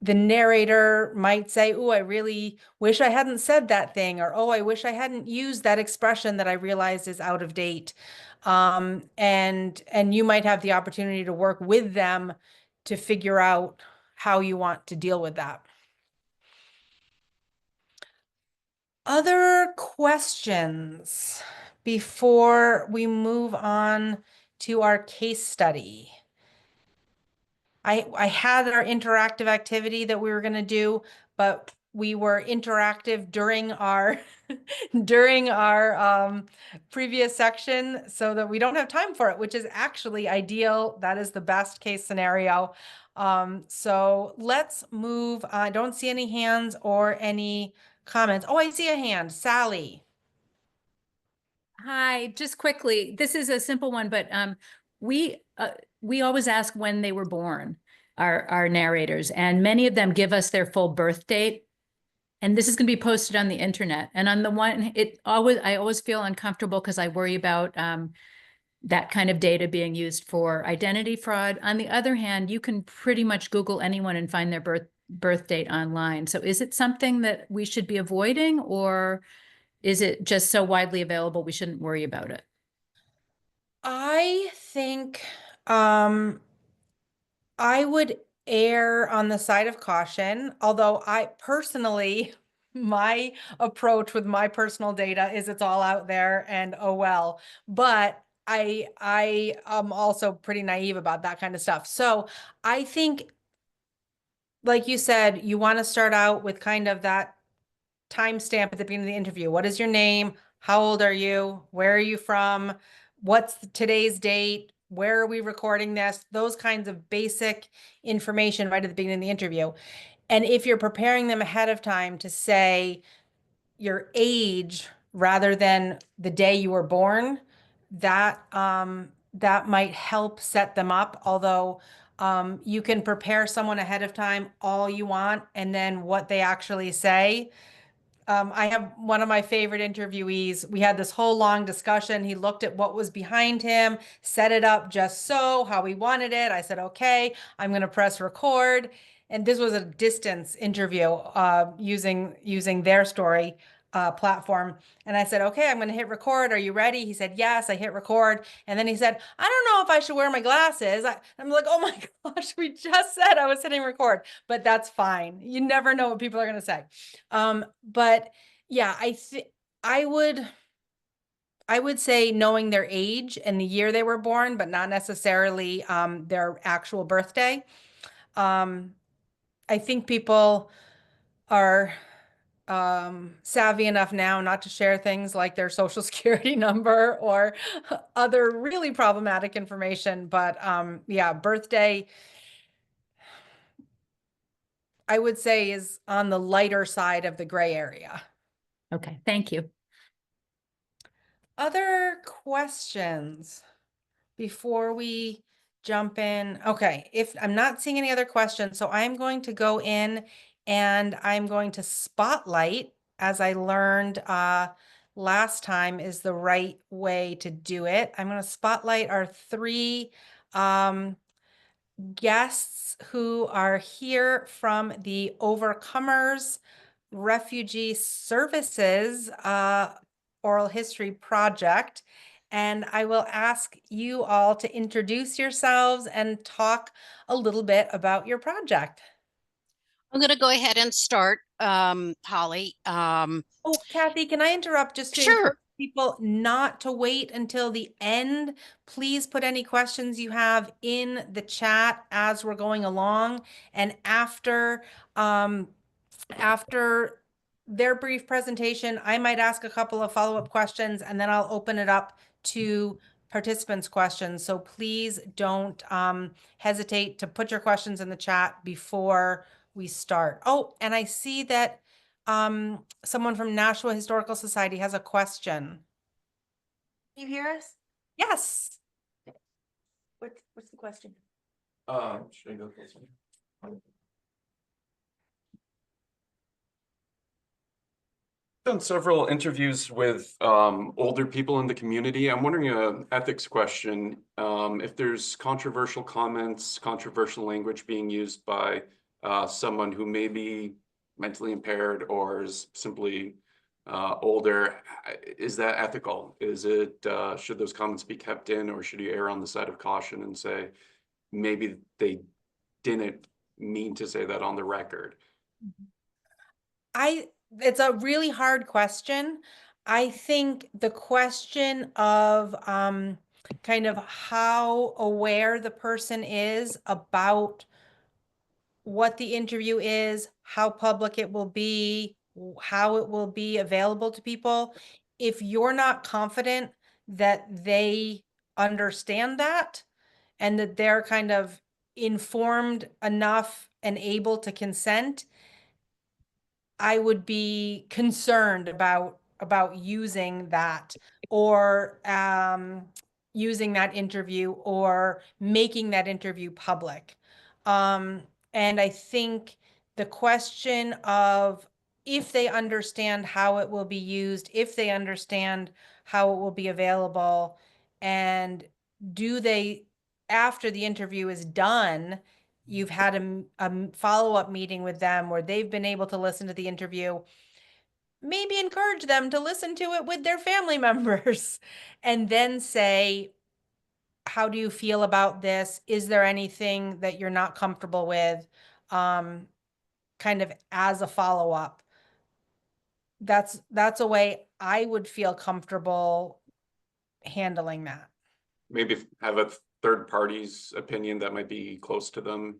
The narrator might say, "Oh, I really wish I hadn't said that thing," or, "Oh, I wish I hadn't used that expression that I realized is out of date." And you might have the opportunity to work with them to figure out how you want to deal with that. Other questions before we move on to our case study? I had our interactive activity that we were going to do, but we were interactive during our during our previous section, so that we don't have time for it, which is actually ideal. That is the best case scenario. So let's move. I don't see any hands or any comments. Oh, I see a hand. Sally. Hi, just quickly, this is a simple one, but we always ask when they were born, our narrators, and many of them give us their full birth date. And this is going to be posted on the internet. And on the one, I always feel uncomfortable because I worry about that kind of data being used for identity fraud. On the other hand, you can pretty much Google anyone and find their birth date online. So is it something that we should be avoiding, or is it just so widely available we shouldn't worry about it? I think I would err on the side of caution, although I personally, my approach with my personal data is it's all out there and oh well. But I am also pretty naive about that kind of stuff. So I think like you said, you want to start out with kind of that timestamp at the beginning of the interview. What is your name? How old are you? Where are you from? What's today's date? Where are we recording this? Those kinds of basic information right at the beginning of the interview. And if you're preparing them ahead of time to say your age rather than the day you were born, that might help set them up. Although you can prepare someone ahead of time all you want, and then what they actually say. I have one of my favorite interviewees. We had this whole long discussion. He looked at what was behind him, set it up just so how he wanted it. I said, okay, I'm going to press record. And this was a distance interview using their story platform. And I said, okay, I'm going to hit record. Are you ready? He said, yes. I hit record. And then he said, I don't know if I should wear my glasses. I'm like, oh my gosh, we just said I was hitting record, but that's fine. You never know what people are going to say. But yeah, I would I would say knowing their age and the year they were born, but not necessarily their actual birthday. Um, I think people are savvy enough now not to share things like their social security number or other really problematic information. But yeah, birthday, I would say, is on the lighter side of the gray area. Okay, thank you. Other questions before we jump in? Okay, if I'm not seeing any other questions, so I'm going to go in and I'm going to spotlight, as I learned last time is the right way to do it. I'm going to spotlight our three guests who are here from the Overcomers Refugee Services Oral History Project. And I will ask you all to introduce yourselves and talk a little bit about your project. I'm going to go ahead and start, Holly. Oh, Kathy, can I interrupt just to Sure. encourage people not to wait until the end? Please put any questions you have in the chat as we're going along. And after their brief presentation, I might ask a couple of follow-up questions and then I'll open it up to participants' questions. So please don't hesitate to put your questions in the chat before we start. Oh, and I see that someone from Nashua Historical Society has a question. Can you hear us? Yes. What's the question? Should I go this one? Done several interviews with older people in the community. I'm wondering an ethics question. If there's controversial comments, controversial language being used by someone who may be mentally impaired or is simply older, is that ethical? Is it should those comments be kept in, or should you err on the side of caution and say maybe they didn't mean to say that on the record? It's a really hard question. I think the question of kind of how aware the person is about what the interview is, how public it will be, how it will be available to people. If you're not confident that they understand that and that they're kind of informed enough and able to consent, I would be concerned about using that or using that interview or making that interview public. And I think the question of if they understand how it will be used, if they understand how it will be available, and do they, after the interview is done, you've had a follow-up meeting with them where they've been able to listen to the interview, maybe encourage them to listen to it with their family members and then say, how do you feel about this? Is there anything that you're not comfortable with? Kind of as a follow-up. That's a way I would feel comfortable handling that. Maybe have a third party's opinion that might be close to them.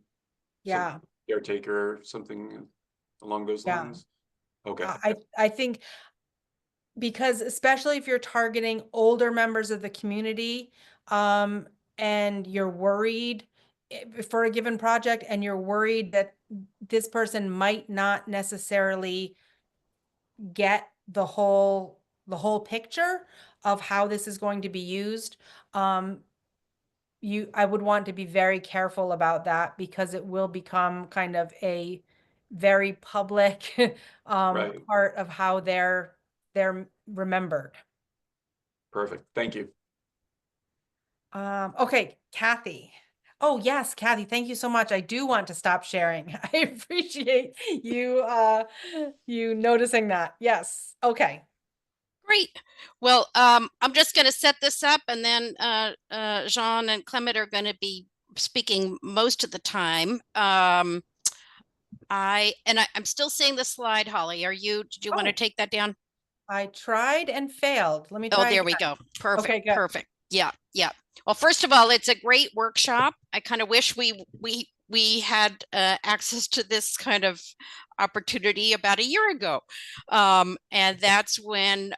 Yeah. caretaker, something along those Yeah. lines? Okay, I think because especially if you're targeting older members of the community, and you're worried for a given project and you're worried that this person might not necessarily get the whole picture of how this is going to be used. I would want to be very careful about that because it will become kind of a very public right, part of how they're remembered. perfect, thank you. Okay, Kathy. Oh, yes, Kathy, thank you so much. I do want to stop sharing. I appreciate you noticing that. Yes. Okay. Great. Well, I'm just going to set this up, and then Jean and Clement are going to be speaking most of the time. I'm still seeing the slide, Holly. Did you want to Oh. take that down? I tried and failed. Let me Oh, try there again. we go. Perfect. Okay, good. Perfect. Yeah. Yeah. Well, first of all, it's a great workshop. I kind of wish we had access to this kind of opportunity about a year ago. And that's when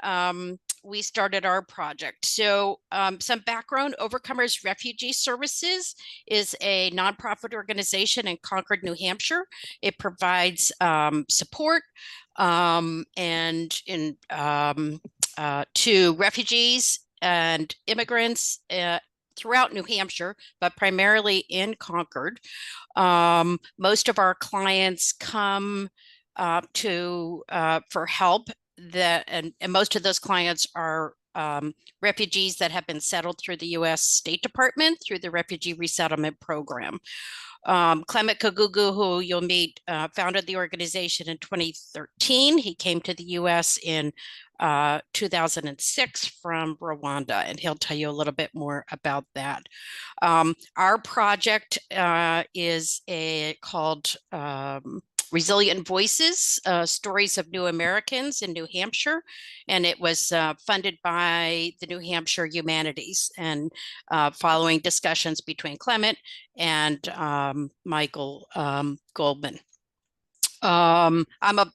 we started our project. So some background: Overcomers Refugee Services is a nonprofit organization in Concord, New Hampshire. It provides support to refugees and immigrants throughout New Hampshire, but primarily in Concord. Most of our clients come for help, and most of those clients are refugees that have been settled through the U.S. State Department through the Refugee Resettlement Program. Clement Kagugu, who you'll meet, founded the organization in 2013. He came to the U.S. in 2006 from Rwanda, and he'll tell you a little bit more about that. Our project is called Resilient Voices, Stories of New Americans in New Hampshire, and it was funded by the New Hampshire Humanities, and following discussions between Clement and Michael Goldman. I'm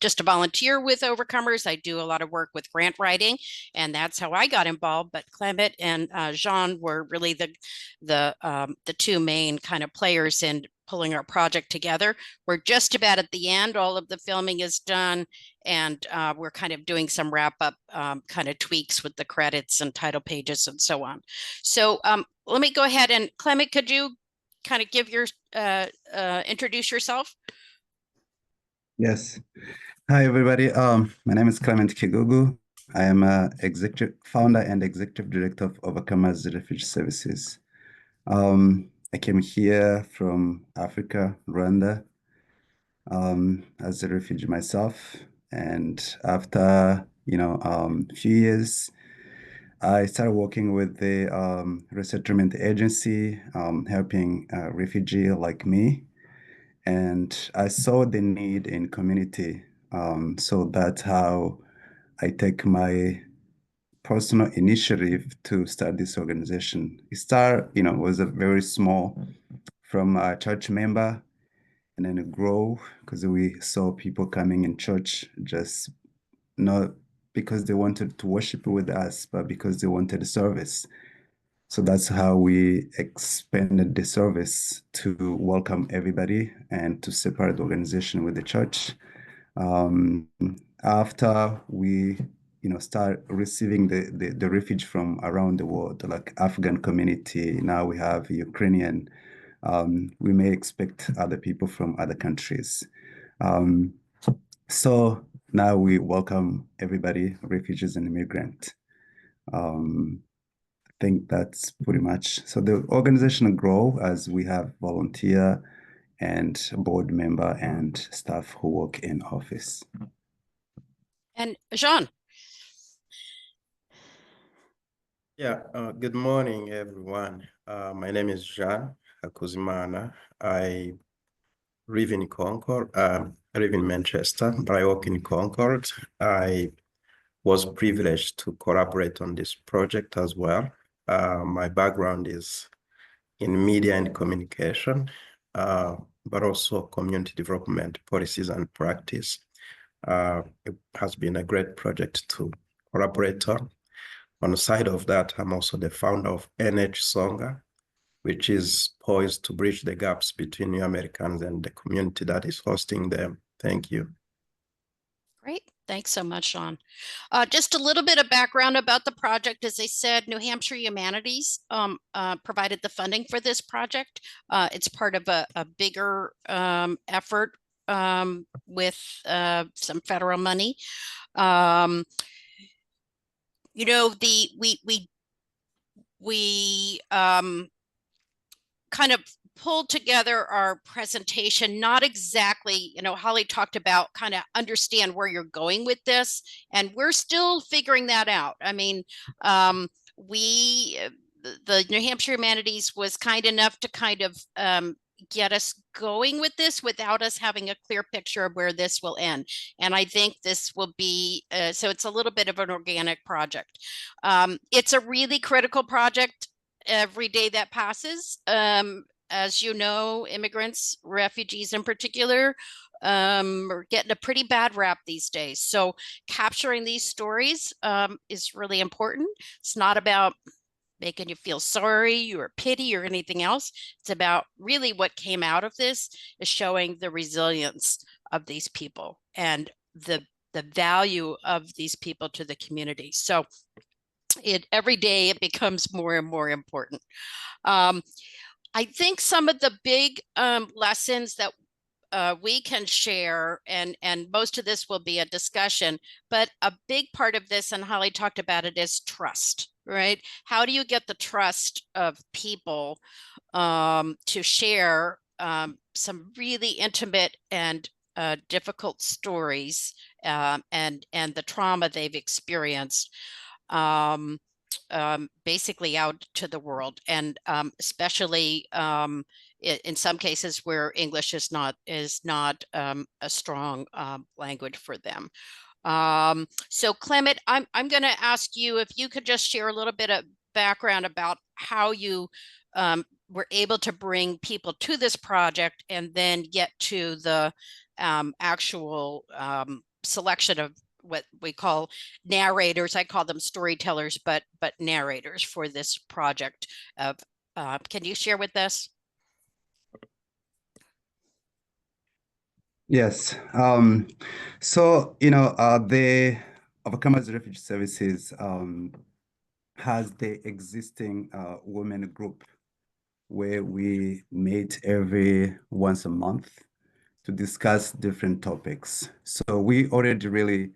just a volunteer with Overcomers. I do a lot of work with grant writing, and that's how I got involved. But Clement and Jean were really the two main kind of players in pulling our project together. We're just about at the end. All of the filming is done, and we're kind of doing some wrap up kind of tweaks with the credits and title pages and so on. So let me go ahead and Clement, could you kind of give your introduce yourself? Yes. Hi, everybody. My name is Clement Kigugu. I am a founder and executive director of Overcomers Refugee Services. I came here from Africa, Rwanda, as a refugee myself. And after, a few years, I started working with the resettlement agency, helping a refugee like me. And I saw the need in community. So that's how I take my personal initiative to start this organization. It was a very small from a church member, and then it grow because we saw people coming in church just not because they wanted to worship with us, but because they wanted a service. So that's how we expanded the service to welcome everybody and to separate the organization with the church. After we, start receiving the refuge from around the world, like Afghan community, now we have Ukrainian. We may expect other people from other countries. So now we welcome everybody, refugees and immigrants. I think that's pretty much. So the organization will grow as we have volunteer and board member and staff who work in office. And Jean. Yeah, good morning, everyone. My name is Jean Hakuzimana. I live in Concord. I live in Manchester, but I work in Concord. I was privileged to collaborate on this project as well. My background is in media and communication. but also community development policies and practice. It has been a great project to collaborate on. On the side of that, I'm also the founder of NH Songa, which is poised to bridge the gaps between New Americans and the community that is hosting them. Thank you. Great. Thanks so much, Sean. Just a little bit of background about the project. As I said, New Hampshire Humanities provided the funding for this project. It's part of a bigger effort with some federal money. You know, we kind of pulled together our presentation, not exactly, you know, Holly talked about kind of understand where you're going with this, and we're still figuring that out. I mean, the New Hampshire Humanities was kind enough to kind of get us going with this without us having a clear picture of where this will end. And I think this will be, so it's a little bit of an organic project. It's a really critical project every day that passes. As you know, immigrants, refugees in particular, are getting a pretty bad rap these days. So capturing these stories is really important. It's not about making you feel sorry or pity or anything else. It's about really what came out of this is showing the resilience of these people and the value of these people to the community. So every day it becomes more and more important. I think some of the big lessons that we can share, and most of this will be a discussion, but a big part of this, and Holly talked about it, is trust, right? How do you get the trust of people to share some really intimate and difficult stories and the trauma they've experienced? Basically out to the world, and especially in some cases where English is not a strong language for them. So Clement, I'm going to ask you if you could just share a little bit of background about how you were able to bring people to this project and then get to the actual selection of what we call narrators. I call them storytellers, but narrators for this project. Can you share with us? Yes. So, the Overcomers Refugee Services has the existing women group where we meet every once a month to discuss different topics. So we already really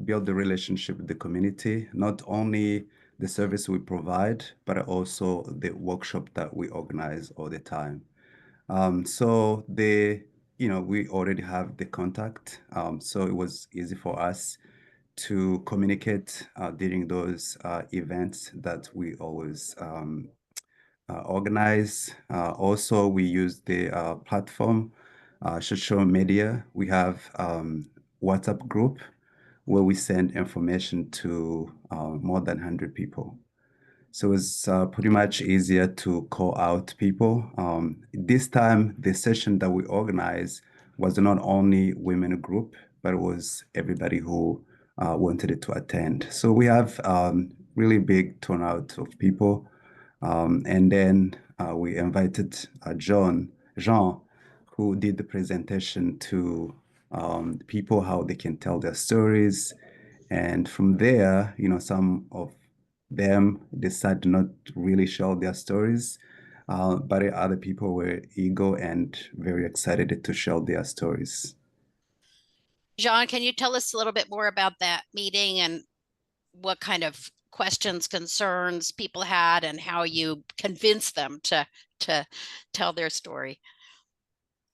build the relationship with the community, not only the service we provide, but also the workshop that we organize all the time. So we already have the contact. So it was easy for us to communicate during those events that we always organize. Also, we use the platform, social media. We have WhatsApp group where we send information to more than 100 people. So it's pretty much easier to call out people. This time, the session that we organized was not only women group, but it was everybody who wanted to attend. So we have really big turnout of people. And then we invited Jean, who did the presentation to people, how they can tell their stories. And from there, some of them decided not to really share their stories, but other people were eager and very excited to share their stories. Jean, can you tell us a little bit more about that meeting and what kind of questions, concerns people had, and how you convinced them to tell their story?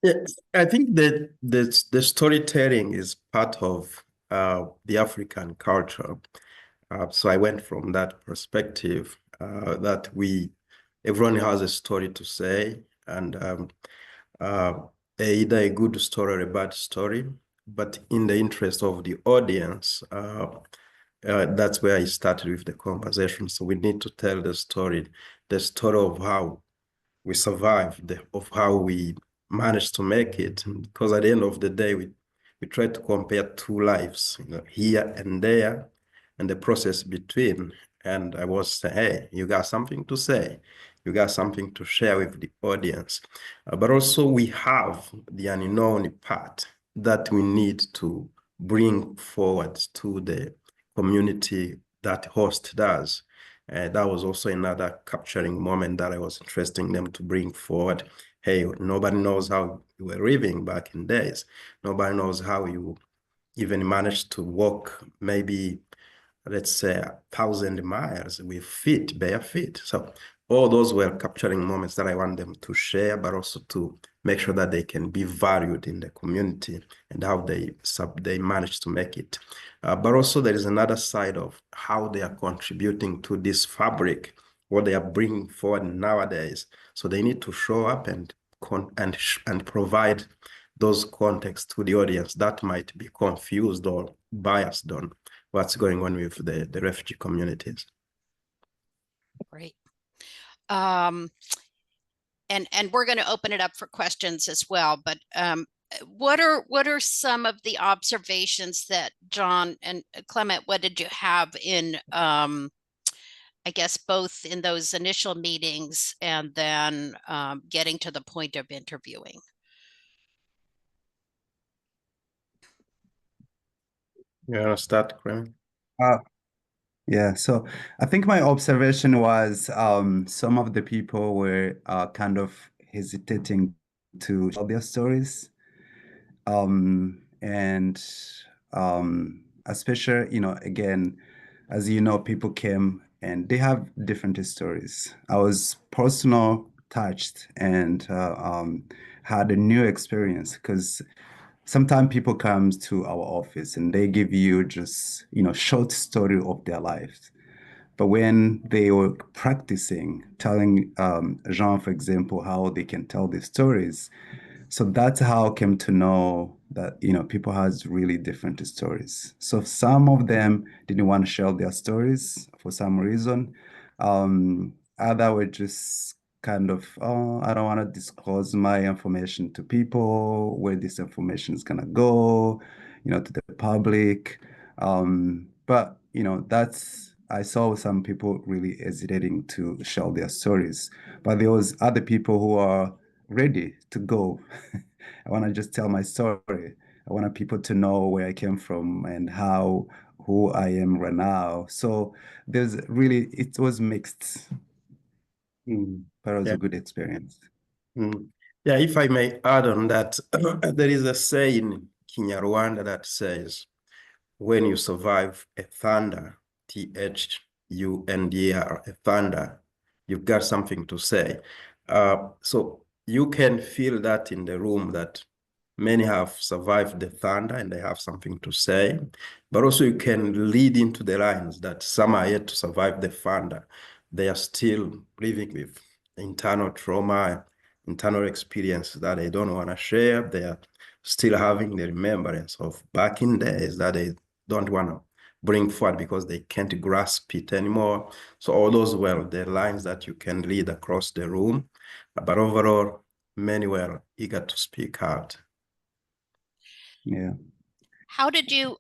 Yes, I think that the storytelling is part of the African culture. So I went from that perspective that everyone has a story to say, and either a good story or a bad story. But in the interest of the audience, that's where I started with the conversation. So we need to tell the story of how we survived, of how we managed to make it, because at the end of the day, we try to compare two lives, here and there, and the process between. And I was saying, hey, you got something to say, you got something to share with the audience. But also we have the unknown part that we need to bring forward to the community that host does. That was also another capturing moment that I was interested in them to bring forward. Hey, nobody knows how you were living back in days. Nobody knows how you even managed to walk maybe, let's say, 1,000 miles with feet, bare feet. So all those were capturing moments that I want them to share, but also to make sure that they can be valued in the community and how they manage to make it. But also there is another side of how they are contributing to this fabric, what they are bringing forward nowadays. So they need to show up and provide those contexts to the audience that might be confused or biased on what's going on with the refugee communities. Great. And we're going to open it up for questions as well, but what are some of the observations that John and Clement, what did you have in I guess both in those initial meetings and then getting to the point of interviewing? You want to start, Clement? Yeah, so I think my observation was some of the people were kind of hesitating to tell their stories. And especially, again, as you know, people came and they have different stories. I was personal touched and had a new experience because sometimes people come to our office and they give you just, short story of their lives. But when they were practicing, telling Jean, for example, how they can tell the stories, so that's how I came to know that, people has really different stories. So some of them didn't want to share their stories for some reason. Other were just kind of, oh, I don't want to disclose my information to people, where this information is gonna go, to the public. But, I saw some people really hesitating to share their stories, but there was other people who are ready to go. I want to just tell my story. I want people to know where I came from and who I am right now. So it was mixed, but it was Yeah. a good experience. Yeah, if I may add on that, there is a saying in Kinyarwanda that says, when you survive a thunder, thunder, a thunder, you've got something to say. So you can feel that in the room that many have survived the thunder and they have something to say, but also you can lead into the lines that some are yet to survive the thunder. They are still living with internal trauma, internal experiences that they don't want to share. They are still having the remembrance of back in days that they don't want to bring forward because they can't grasp it anymore. So all those were the lines that you can lead across the room. But overall, many were eager to speak out. Yeah. How did you,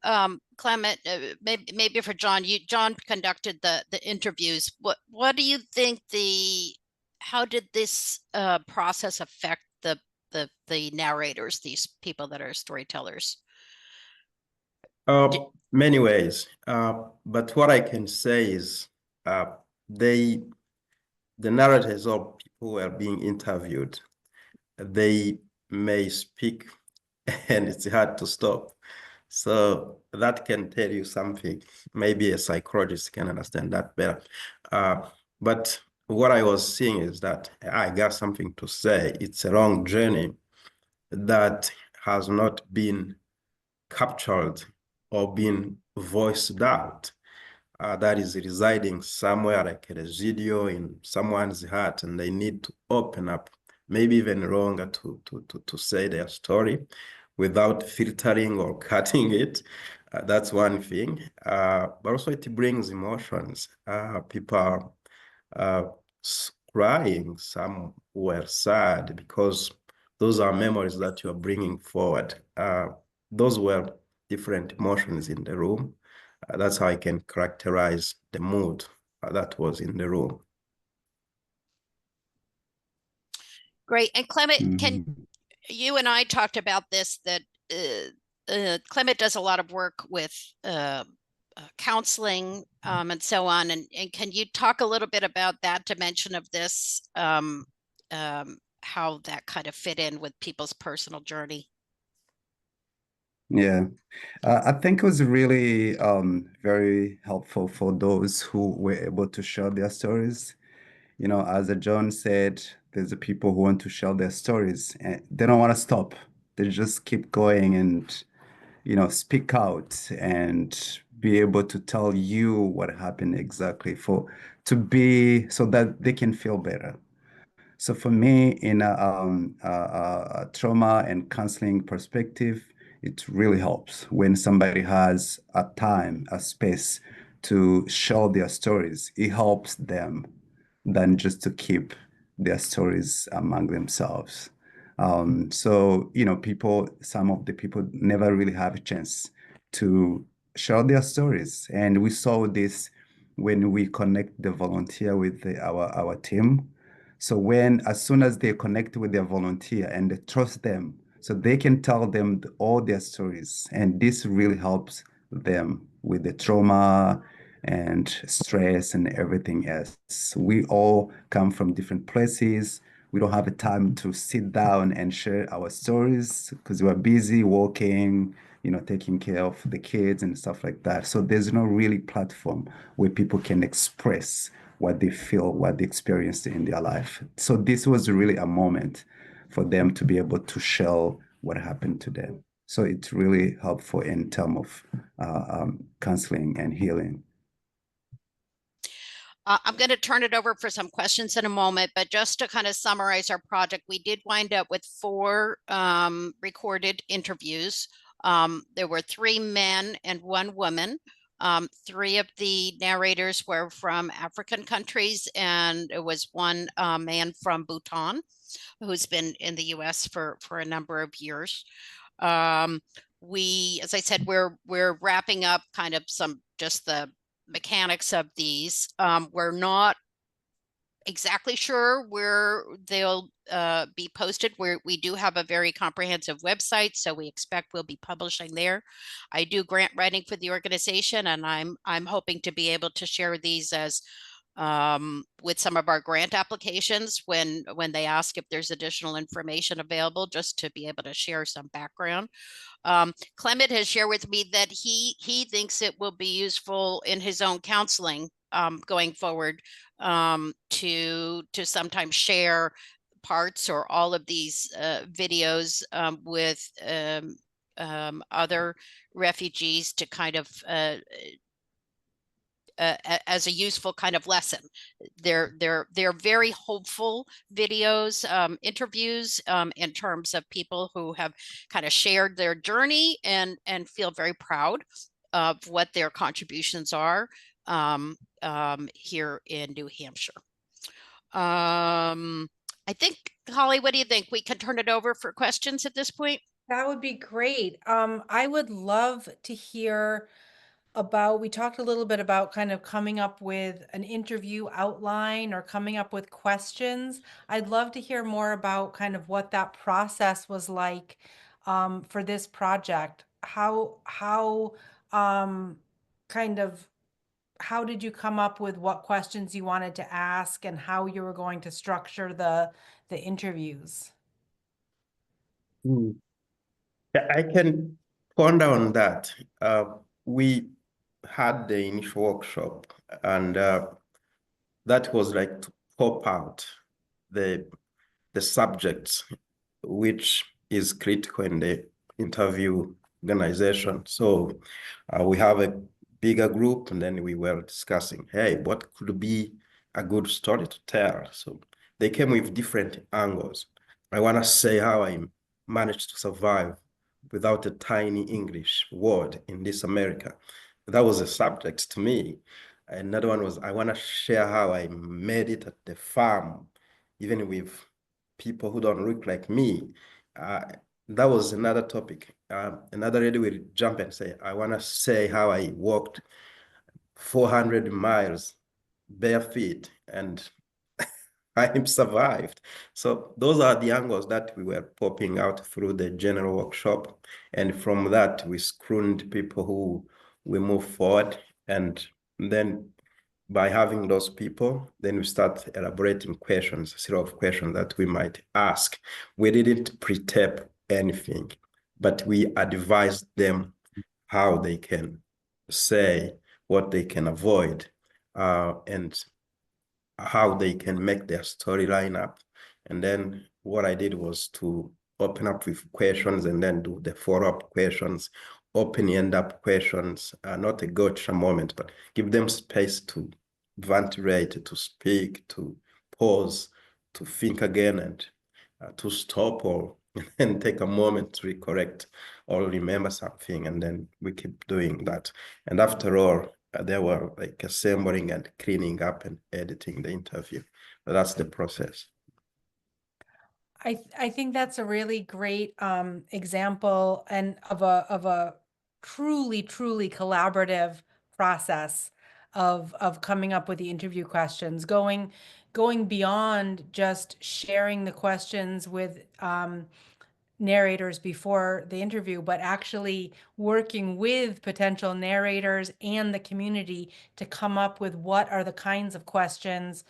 Clement, maybe for John, John conducted the interviews. What do you think how did this process affect the narrators, these people that are storytellers? Many ways. But what I can say is the narrators or people who are being interviewed, they may speak and it's hard to stop. So that can tell you something. Maybe a psychologist can understand that better. But what I was seeing is that I got something to say. It's a long journey that has not been captured or been voiced out. That is residing somewhere like a residue in someone's heart, and they need to open up, maybe even longer to say their story without filtering or cutting it. That's one thing. But also it brings emotions. People are crying. Some were sad because those are memories that you are bringing forward. Those were different emotions in the room. That's how I can characterize the mood that was in the room. Great. And Clement, can Mhm. you and I talked about this, that Clement does a lot of work with counseling and so on. And can you talk a little bit about that dimension of this, how that kind of fit in with people's personal journey? Yeah, I think it was really very helpful for those who were able to share their stories. You know, as John said, there's the people who want to share their stories and they don't want to stop. They just keep going and, you know, speak out and be able to tell you what happened exactly to be so that they can feel better. So for me, in a trauma and counseling perspective, it really helps when somebody has a time, a space to share their stories. It helps them than just to keep their stories among themselves. So, you know, some of the people never really have a chance to share their stories. And we saw this when we connect the volunteer with our team. So as soon as they connect with their volunteer and they trust them, so they can tell them all their stories. And this really helps them with the trauma and stress and everything else. We all come from different places. We don't have a time to sit down and share our stories because we're busy working, you know, taking care of the kids and stuff like that. So there's no really platform where people can express what they feel, what they experienced in their life. So this was really a moment for them to be able to share what happened to them. So it's really helpful in terms of counseling and healing. I'm going to turn it over for some questions in a moment, but just to kind of summarize our project, we did wind up with 4 recorded interviews. There were 3 men and 1 woman. 3 of the narrators were from African countries, and it was 1 man from Bhutan who's been in the US for a number of years. As I said, we're wrapping up kind of just the mechanics of these. We're not exactly sure where they'll be posted. We do have a very comprehensive website, so we expect we'll be publishing there. I do grant writing for the organization, and I'm hoping to be able to share these as with some of our grant applications when they ask if there's additional information available, just to be able to share some background. Clement has shared with me that he thinks it will be useful in his own counseling going forward, to sometimes share parts or all of these videos with other refugees to kind of as a useful kind of lesson. They're very hopeful videos, interviews in terms of people who have kind of shared their journey and feel very proud of what their contributions are here in New Hampshire. I think, Holly, what do you think? We can turn it over for questions at this point. That would be great. I would love to hear we talked a little bit about kind of coming up with an interview outline or coming up with questions. I'd love to hear more about kind of what that process was like for this project. How did you come up with what questions you wanted to ask and how you were going to structure the interviews? Yeah, I can ponder on that. We had the initial workshop, and that was like to pop out the subjects, which is critical in the interview organization. So we have a bigger group, and then we were discussing, hey, what could be a good story to tell? So they came with different angles. I want to say how I managed to survive without a tiny English word in this America. That was a subject to me. Another one was, I want to share how I made it at the farm, even with people who don't look like me. That was another topic. Another lady will jump and say, I want to say how I walked 400 miles bare feet and I survived. So those are the angles that we were popping out through the general workshop. And from that, we screened people who we move forward. And then by having those people, then we start elaborating questions, a series of questions that we might ask. We didn't pre-tape anything, but we advised them how they can say, what they can avoid, and how they can make their story line up. And then what I did was to open up with questions and then do the follow-up questions, open-end-up questions, not a gotcha moment, but give them space to ventilate, to speak, to pause, to think again, and to stop or and take a moment to recorrect or remember something. And then we keep doing that. And after all, they were like assembling and cleaning up and editing the interview. But that's the process. I think that's a really great example and of a truly collaborative process of coming up with the interview questions, going beyond just sharing the questions with narrators before the interview, but actually working with potential narrators and the community to come up with what are the kinds of questions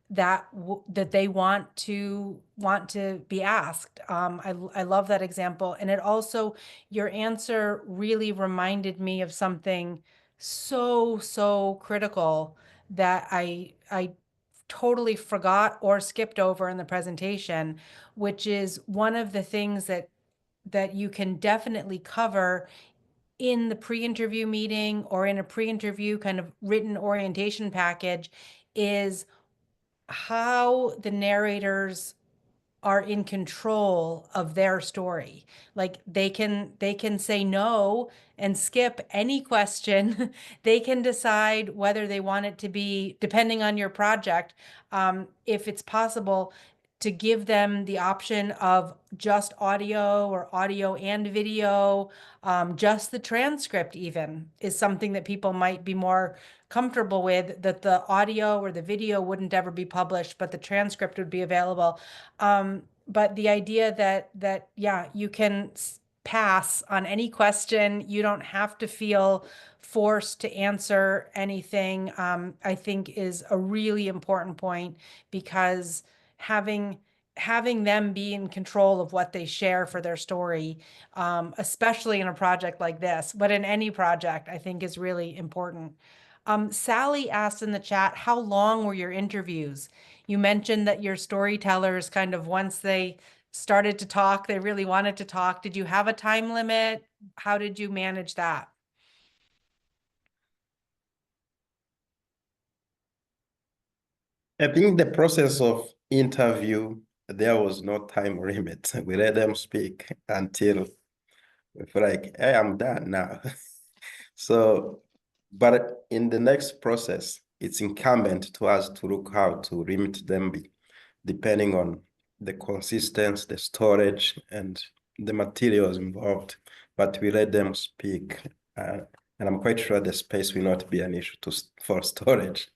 that that they want to be asked. I love that example, and it also, your answer really reminded me of something so critical that I totally forgot or skipped over in the presentation, which is one of the things that you can definitely cover in the pre-interview meeting or in a pre-interview kind of written orientation package, is how the narrators are in control of their story. Like they can say no and skip any question. They can decide whether they want it to be, depending on your project, if it's possible to give them the option of just audio or audio and video. Just the transcript even is something that people might be more comfortable with, that the audio or the video wouldn't ever be published, but the transcript would be available. But the idea that yeah, you can pass on any question, you don't have to feel forced to answer anything, I think is a really important point, because having them be in control of what they share for their story, especially in a project like this, but in any project, I think is really important. Sally asked in the chat, how long were your interviews? You mentioned that your storytellers kind of, once they started to talk, they really wanted to talk. Did you have a time limit? How did you manage that? I think the process of interview, there was no time limit. We let them speak until we feel like, hey, I'm done now. So, but in the next process, it's incumbent to us to look how to limit them depending on the consistency, the storage, and the materials involved. But we let them speak, and I'm quite sure the space will not be an issue for storage.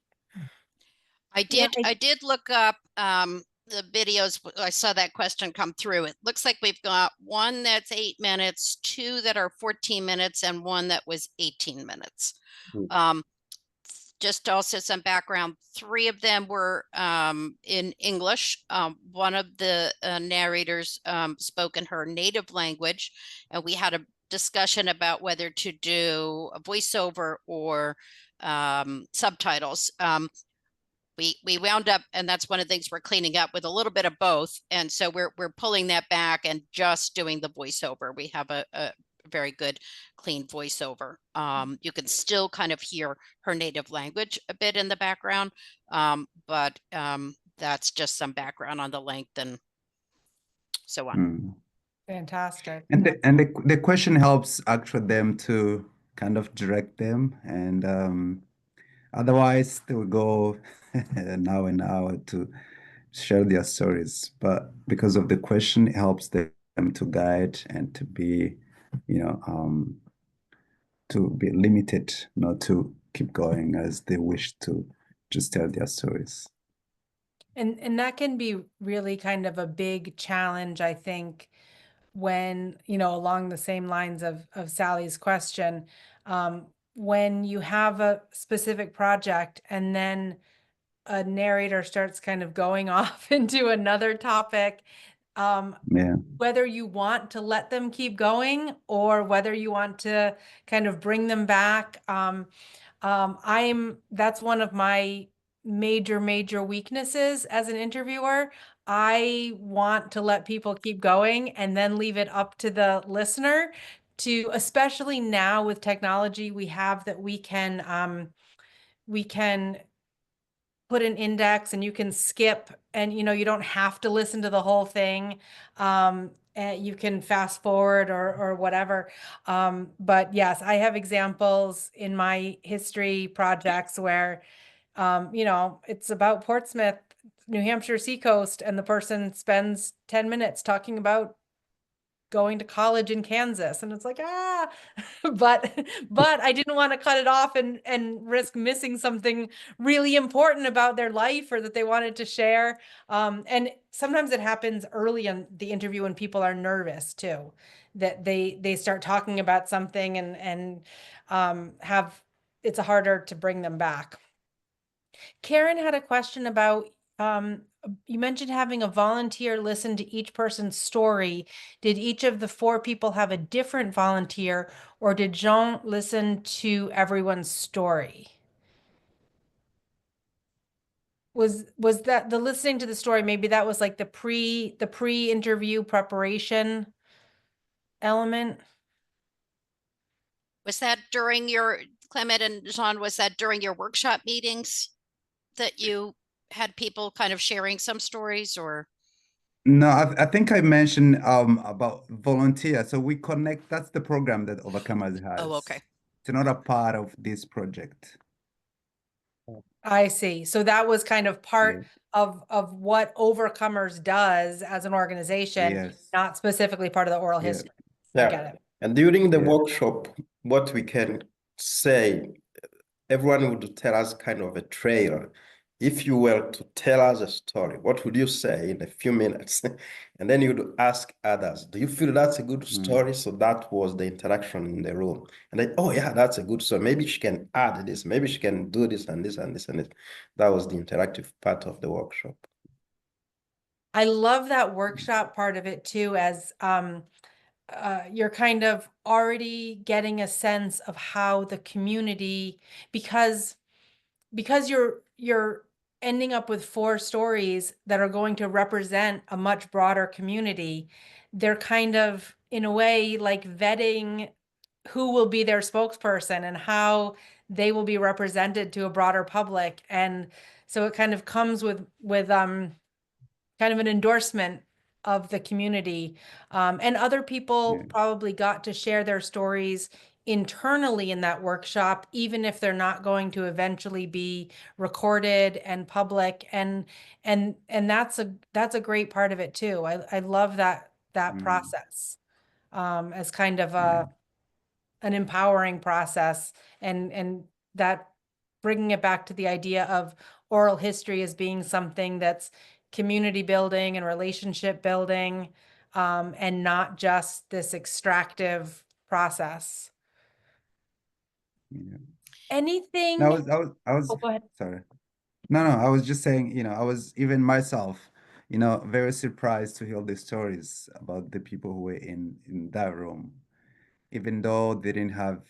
I did look up the videos. I saw that question come through. It looks like we've got one that's 8 minutes, two that are 14 minutes, and one that was 18 minutes. Just also some background, 3 of them were in English. One of the narrators spoke in her native language, and we had a discussion about whether to do a voiceover or subtitles. We wound up, and that's one of the things we're cleaning up, with a little bit of both. And so we're pulling that back and just doing the voiceover. We have a very good clean voiceover. You can still kind of hear her native language a bit in the background, but that's just some background on the length and so on. Fantastic. And the question helps actually them to kind of direct them, and otherwise they will go an hour to share their stories. But because of the question, it helps them to guide and to be, you know, to be limited, not to keep going as they wish to just tell their stories. And that can be really kind of a big challenge, I think, when, you know, along the same lines of Sally's question, when you have a specific project and then a narrator starts kind of going off into another topic, Yeah. whether you want to let them keep going or whether you want to kind of bring them back. That's one of my major weaknesses as an interviewer. I want to let people keep going and then leave it up to the listener to, especially now with technology we have, that we can put an index and you can skip, and you know, you don't have to listen to the whole thing. And you can fast forward or whatever. But yes, I have examples in my history projects where you know, it's about Portsmouth, New Hampshire seacoast, and the person spends 10 minutes talking about going to college in Kansas. And it's like, but I didn't want to cut it off and risk missing something really important about their life or that they wanted to share. And sometimes it happens early in the interview when people are nervous too, that they start talking about something and have, it's harder to bring them back. Karen had a question about, you mentioned having a volunteer listen to each person's story. Did each of the four people have a different volunteer, or did Jean listen to everyone's story? Was that the listening to the story, maybe that was like the pre-interview preparation element? Was that during your, Clement and Jean, was that during your workshop meetings that you had people kind of sharing some stories, or? No, I think I mentioned about volunteer. So we connect, that's the program that Overcomers has. Oh, okay. It's not a part of this project. I see. So that was kind of part Yes. of what Overcomers does as an organization, Yes. not specifically part of the oral Yeah. history. I Yeah. get it. And during the Yeah. workshop, what we can say, everyone would tell us kind of a trailer. If you were to tell us a story, what would you say in a few minutes? And then you'd ask others, do you feel that's a good story? So that was the interaction in the room. And then, oh yeah, that's a good story. Maybe she can add this. Maybe she can do this and this and this and this. That was the interactive part of the workshop. I love that workshop part of it too, as you're kind of already getting a sense of how the community, because you're ending up with four stories that are going to represent a much broader community. They're kind of, in a way, like vetting who will be their spokesperson and how they will be represented to a broader public. And so it kind of comes with kind of an endorsement of the community. And other people probably got to share their stories internally in that workshop, even if they're not going to eventually be recorded and public. And that's a great part of it too. I love that process as kind of an empowering process, and that bringing it back to the idea of oral history as being something that's community building and relationship building, and not just this extractive process. Yeah. Anything? No, I was, Oh, go ahead. sorry. No, I was just saying, you know, I was even myself, you know, very surprised to hear the stories about the people who were in that room, even though they didn't have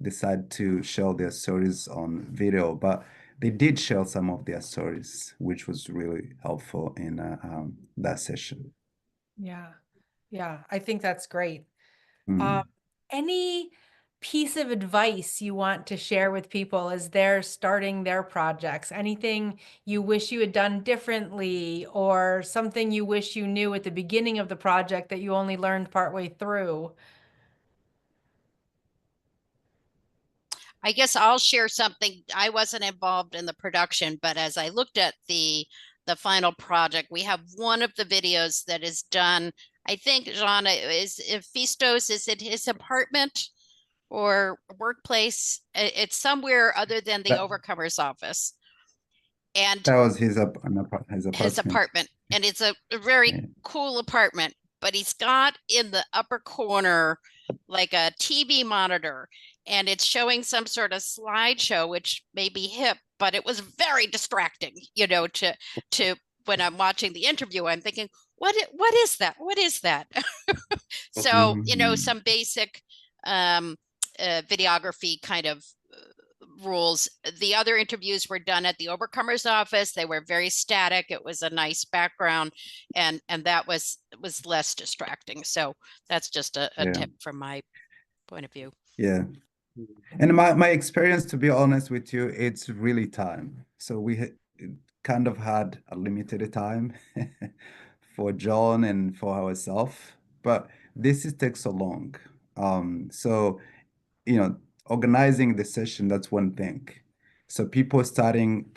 decided to share their stories on video, but they did share some of their stories, which was really helpful in that session. Yeah, I think that's great. Mm. Any piece of advice you want to share with people as they're starting their projects? Anything you wish you had done differently, or something you wish you knew at the beginning of the project that you only learned partway through? I guess I'll share something. I wasn't involved in the production, but as I looked at the the final project. We have one of the videos that is done. I think, Jean, if Fistos is at his apartment or workplace. It's somewhere other than the That, Overcomer's office. And that was his his apartment. apartment. And it's a very Yeah. cool apartment, but he's got in the upper corner like a TV monitor, and it's showing some sort of slideshow, which may be hip, but it was very distracting, you know, to when I'm watching the interview, I'm thinking, what is that? What is that? So, you know, some basic videography kind of rules. The other interviews were done at the Overcomer's office. They were very static. It was a nice background, and that was less distracting. So that's just a Yeah. tip from my point of view. Yeah. And my experience, to be honest with you, it's really time. So we kind of had a limited time for John and for ourselves, but this takes so long. So, you know, organizing the session, that's one thing. So people starting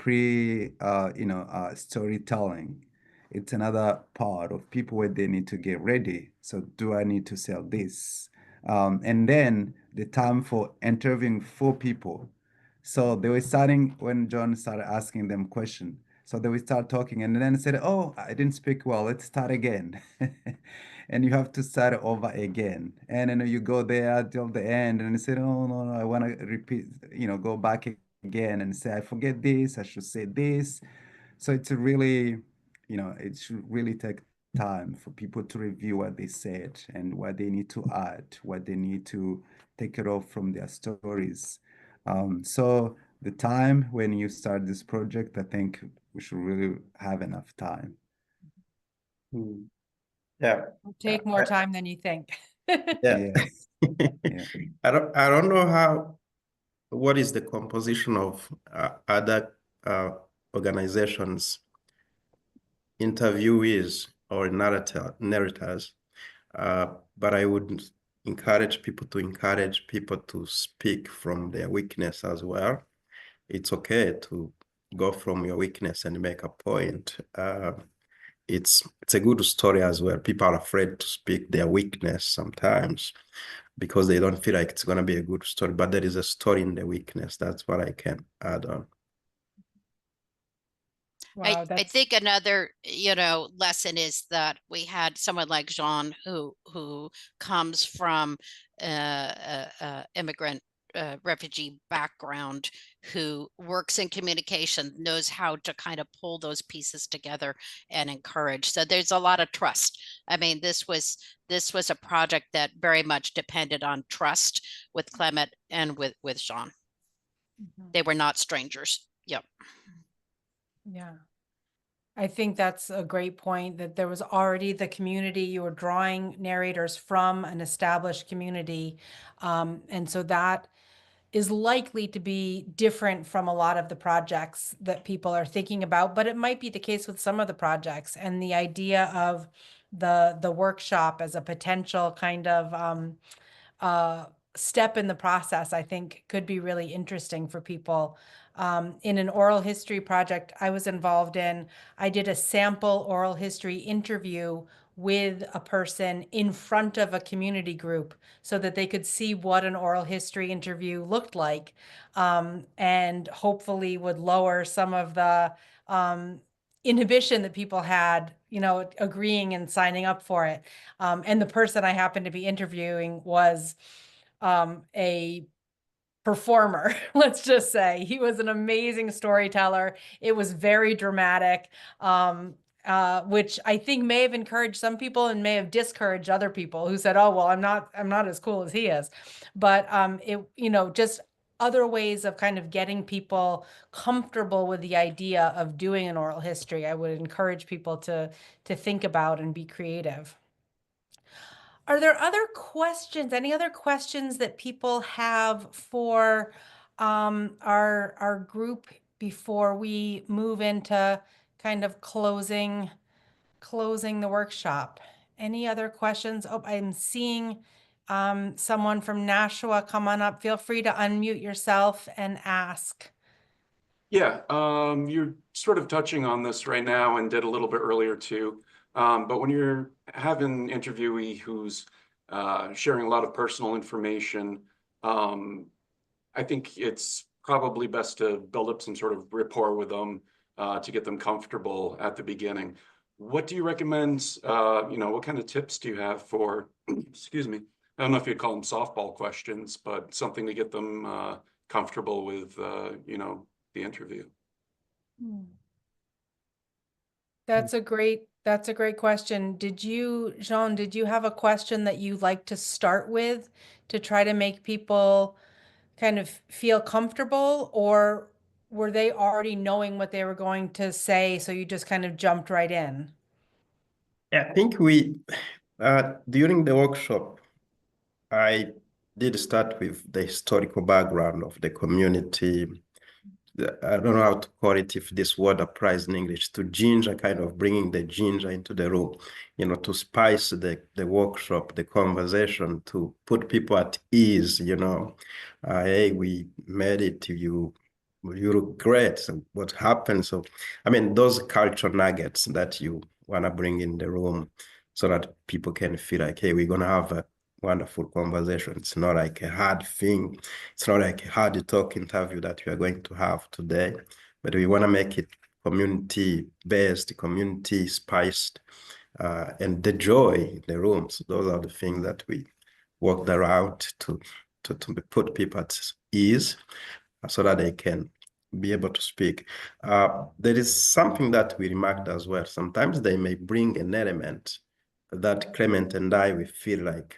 storytelling, it's another part of people where they need to get ready. So do I need to sell this? And then the time for interviewing 4 people. So they were starting when John started asking them questions. So they would start talking and then said, "Oh, I didn't speak well. Let's start again." And you have to start over again. And then you go there till the end and you say, "Oh, no, I want to repeat, go back again and say, I forget this, I should say this." So it's a really, it should really take time for people to review what they said and what they need to add, what they need to take it off from their stories. So the time when you start this project, I think we should really have enough time. Yeah. It'll take more time than you think. Yeah. Yes. Yeah. I don't know what is the composition of other organizations, interviewees or narrators, but I would encourage people to speak from their weakness as well. It's okay to go from your weakness and make a point. It's a good story as well. People are afraid to speak their weakness sometimes because they don't feel like it's going to be a good story, but there is a story in the weakness. That's what I can add on. Wow, I think another, lesson is that we had someone like Jean who comes from immigrant refugee background, who works in communication, knows how to kind of pull those pieces together and encourage. So there's a lot of trust. I mean, this was a project that very much depended on trust with Clement and with Jean. They were not strangers. Yep. Yeah. I think that's a great point, that there was already the community. You were drawing narrators from an established community. And so that is likely to be different from a lot of the projects that people are thinking about, but it might be the case with some of the projects. And the idea of the workshop as a potential kind of step in the process, I think could be really interesting for people. In an oral history project I was involved in, I did a sample oral history interview with a person in front of a community group so that they could see what an oral history interview looked like, and hopefully would lower some of the inhibition that people had, agreeing and signing up for it. And the person I happened to be interviewing was a performer. Let's just say he was an amazing storyteller. It was very dramatic, which I think may have encouraged some people and may have discouraged other people who said, "Oh, well, I'm not as cool as he is." But just other ways of kind of getting people comfortable with the idea of doing an oral history. I would encourage people to think about and be creative. Are there other questions, any other questions that people have for our group before we move into kind of closing the workshop? Any other questions? Oh, I'm seeing someone from Nashua come on up. Feel free to unmute yourself and ask. Yeah, you're sort of touching on this right now and did a little bit earlier too. But when you're having an interviewee who's sharing a lot of personal information, I think it's probably best to build up some sort of rapport with them to get them comfortable at the beginning. What do you recommend? What kind of tips do you have for, excuse me, I don't know if you'd call them softball questions, but something to get them comfortable with, the interview. That's a great question. Jean, did you have a question that you like to start with to try to make people kind of feel comfortable, or were they already knowing what they were going to say, so you just kind of jumped right in? Yeah, I think during the workshop, I did start with the historical background of the community. I don't know how to call it, if this word applies in English, to ginger, kind of bringing the ginger into the room, to spice the workshop, the conversation, to put people at ease, hey, we made it, you look great, so what happened? So, I mean, those culture nuggets that you want to bring in the room so that people can feel like, hey, we're going to have a wonderful conversation. It's not like a hard thing. It's not like a hard talk interview that we are going to have today, but we want to make it community-based, community-spiced, and the joy in the rooms. Those are the things that we worked around to put people at ease so that they can be able to speak. There is something that we remarked as well. Sometimes they may bring an element that Clement and I, we feel like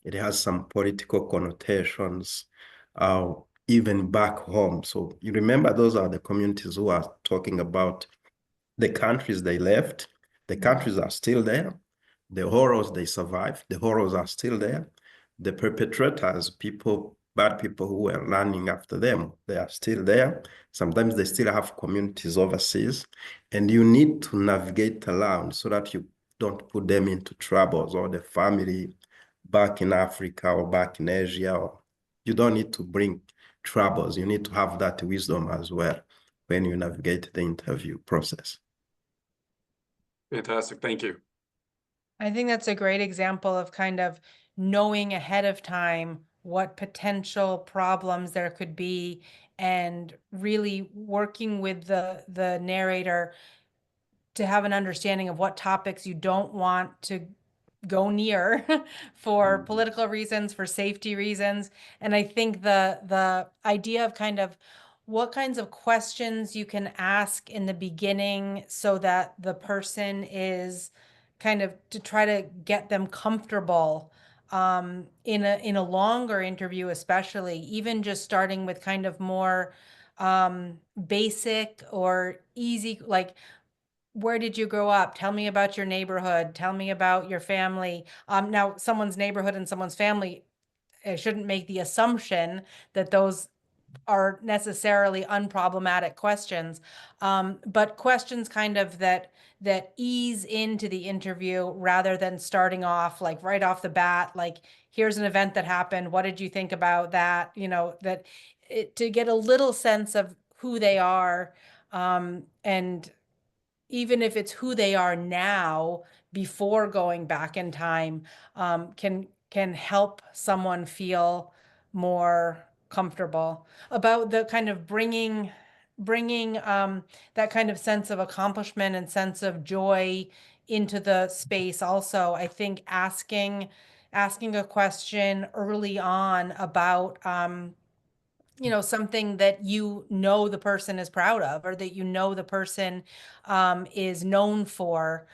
it has some political connotations, even back home. So you remember, those are the communities who are talking about the countries they left. The countries are still there. The horrors they survived, the horrors are still there. The perpetrators, bad people who were running after them, they are still there. Sometimes they still have communities overseas. And you need to navigate around so that you don't put them into troubles, or the family back in Africa or back in Asia. Or you don't need to bring troubles. You need to have that wisdom as well when you navigate the interview process. Fantastic. Thank you. I think that's a great example of kind of knowing ahead of time what potential problems there could be, and really working with the narrator to have an understanding of what topics you don't want to go near for political reasons, for safety reasons. And I think the idea of kind of what kinds of questions you can ask in the beginning so that the person is kind of, to try to get them comfortable in a longer interview, especially, even just starting with kind of more basic or easy, like, where did you grow up? Tell me about your neighborhood. Tell me about your family. Now, someone's neighborhood and someone's family, I shouldn't make the assumption that those are necessarily unproblematic questions, but questions kind of that ease into the interview, rather than starting off like right off the bat, like, here's an event that happened. What did you think about that? To get a little sense of who they are, and even if it's who they are now before going back in time, can help someone feel more comfortable about the kind of bringing that kind of sense of accomplishment and sense of joy into the space. Also, I think asking a question early on about something that the person is proud of, or that the person is known for,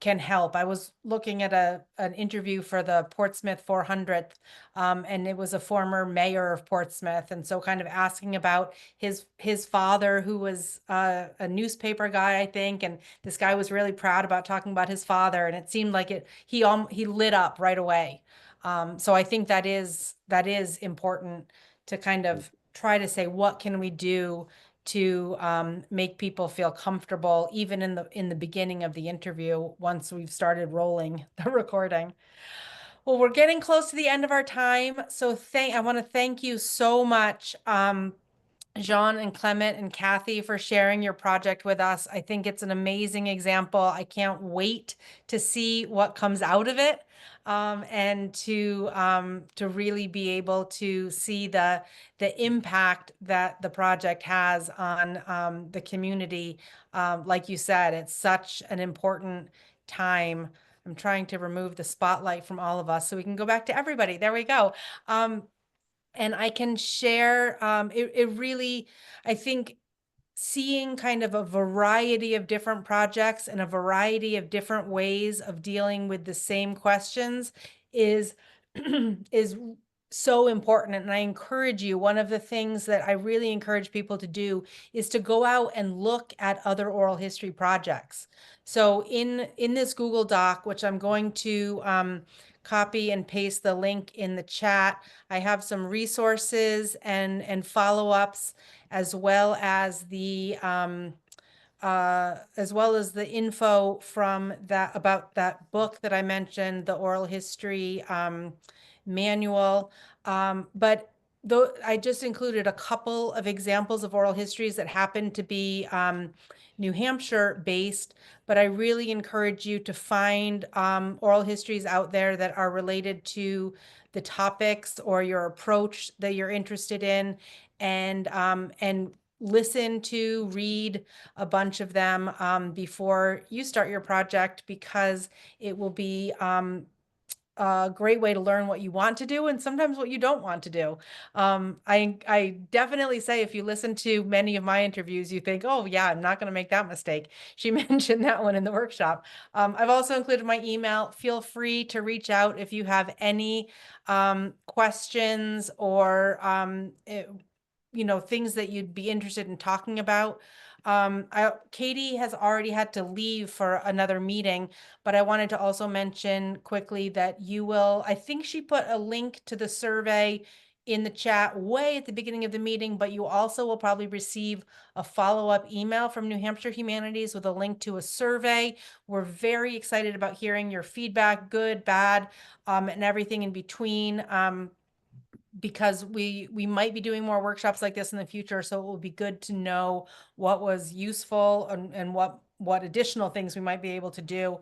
can help. I was looking at an interview for the Portsmouth 400th, and it was a former mayor of Portsmouth, and so kind of asking about his father, who was a newspaper guy, I think, and this guy was really proud about talking about his father, and it seemed like he lit up right away. So I think that is important, to kind of try to say, what can we do to make people feel comfortable, even in the beginning of the interview, once we've started rolling the recording. Well, we're getting close to the end of our time, so I want to thank you so much Jean and Clement and Kathy for sharing your project with us. I think it's an amazing example. I can't wait to see what comes out of it. And to really be able to see the impact that the project has on the community. Like you said, it's such an important time. I'm trying to remove the spotlight from all of us so we can go back to everybody. There we go. And I can share, it really, I think seeing kind of a variety of different projects and a variety of different ways of dealing with the same questions is is so important. And I encourage you, one of the things that I really encourage people to do is to go out and look at other oral history projects. So in this Google Doc, which I'm going to copy and paste the link in the chat, I have some resources and follow-ups, as well as the info from that about that book that I mentioned, the oral history manual. But though I just included a couple of examples of oral histories that happen to be New Hampshire based, but I really encourage you to find oral histories out there that are related to the topics or your approach that you're interested in, and listen to, read a bunch of them before you start your project, because it will be a great way to learn what you want to do and sometimes what you don't want to do. I definitely say, if you listen to many of my interviews, you think, oh yeah, I'm not going to make that mistake. She mentioned that one in the workshop. I've also included my email. Feel free to reach out if you have any questions or things that you'd be interested in talking about. Katie has already had to leave for another meeting, but I wanted to also mention quickly that I think she put a link to the survey in the chat way at the beginning of the meeting, but you also will probably receive a follow-up email from New Hampshire Humanities with a link to a survey. We're very excited about hearing your feedback, good, bad, and everything in between. Because we might be doing more workshops like this in the future, so it will be good to know what was useful and what additional things we might be able to do.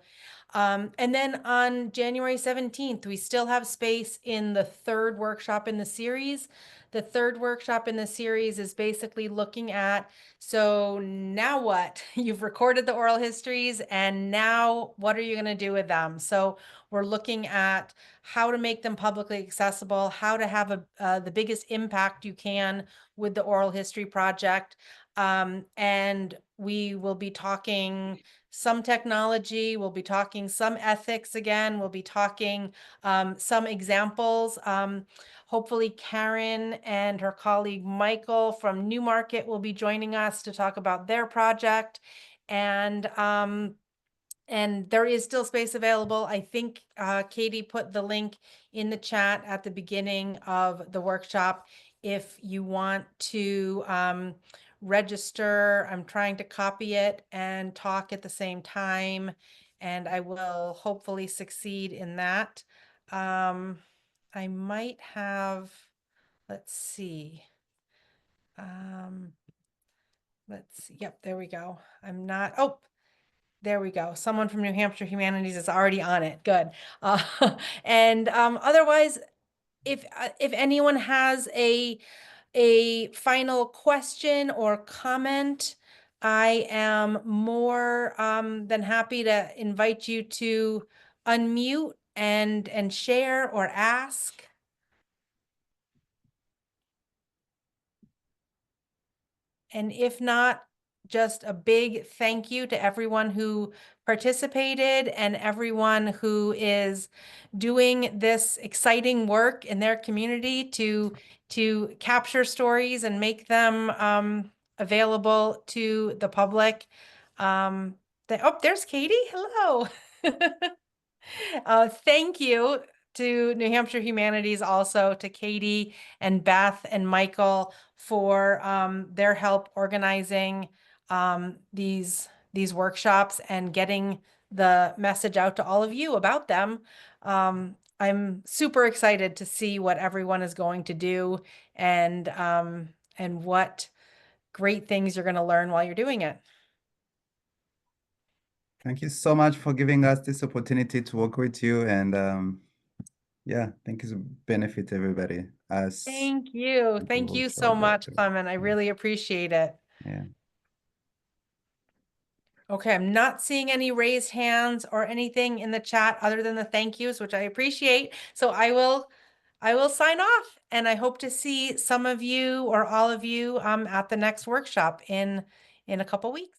And then on January 17th, we still have space in the third workshop in the series. The third workshop in the series is basically looking at, so now what? You've recorded the oral histories, and now what are you going to do with them? So we're looking at how to make them publicly accessible, how to have the biggest impact you can with the oral history project. And we will be talking some technology, we'll be talking some ethics again, we'll be talking some examples. Hopefully Karen and her colleague Michael from Newmarket will be joining us to talk about their project. And there is still space available. I think Katie put the link in the chat at the beginning of the workshop if you want to register. I'm trying to copy it and talk at the same time, and I will hopefully succeed in that. I might have, let's see. Let's see. Yep, there we go. I'm not, oh, there we go. Someone from New Hampshire Humanities is already on it. Good. And otherwise, if anyone has a final question or comment, I am more than happy to invite you to unmute and share or ask. And if not, just a big thank you to everyone who participated and everyone who is doing this exciting work in their community to capture stories and make them available to the public. Oh, there's Katie. Hello. Thank you to New Hampshire Humanities, also to Katie and Beth and Michael for their help organizing these workshops and getting the message out to all of you about them. I'm super excited to see what everyone is going to do and what great things you're going to learn while you're doing it. Thank you so much for giving us this opportunity to work with you. And yeah, thank you to benefit everybody. Thank you. Thank you so much, Clement. I really appreciate it. Yeah. Okay, I'm not seeing any raised hands or anything in the chat other than the thank yous, which I appreciate. So I will sign off, and I hope to see some of you or all of you at the next workshop in a couple weeks.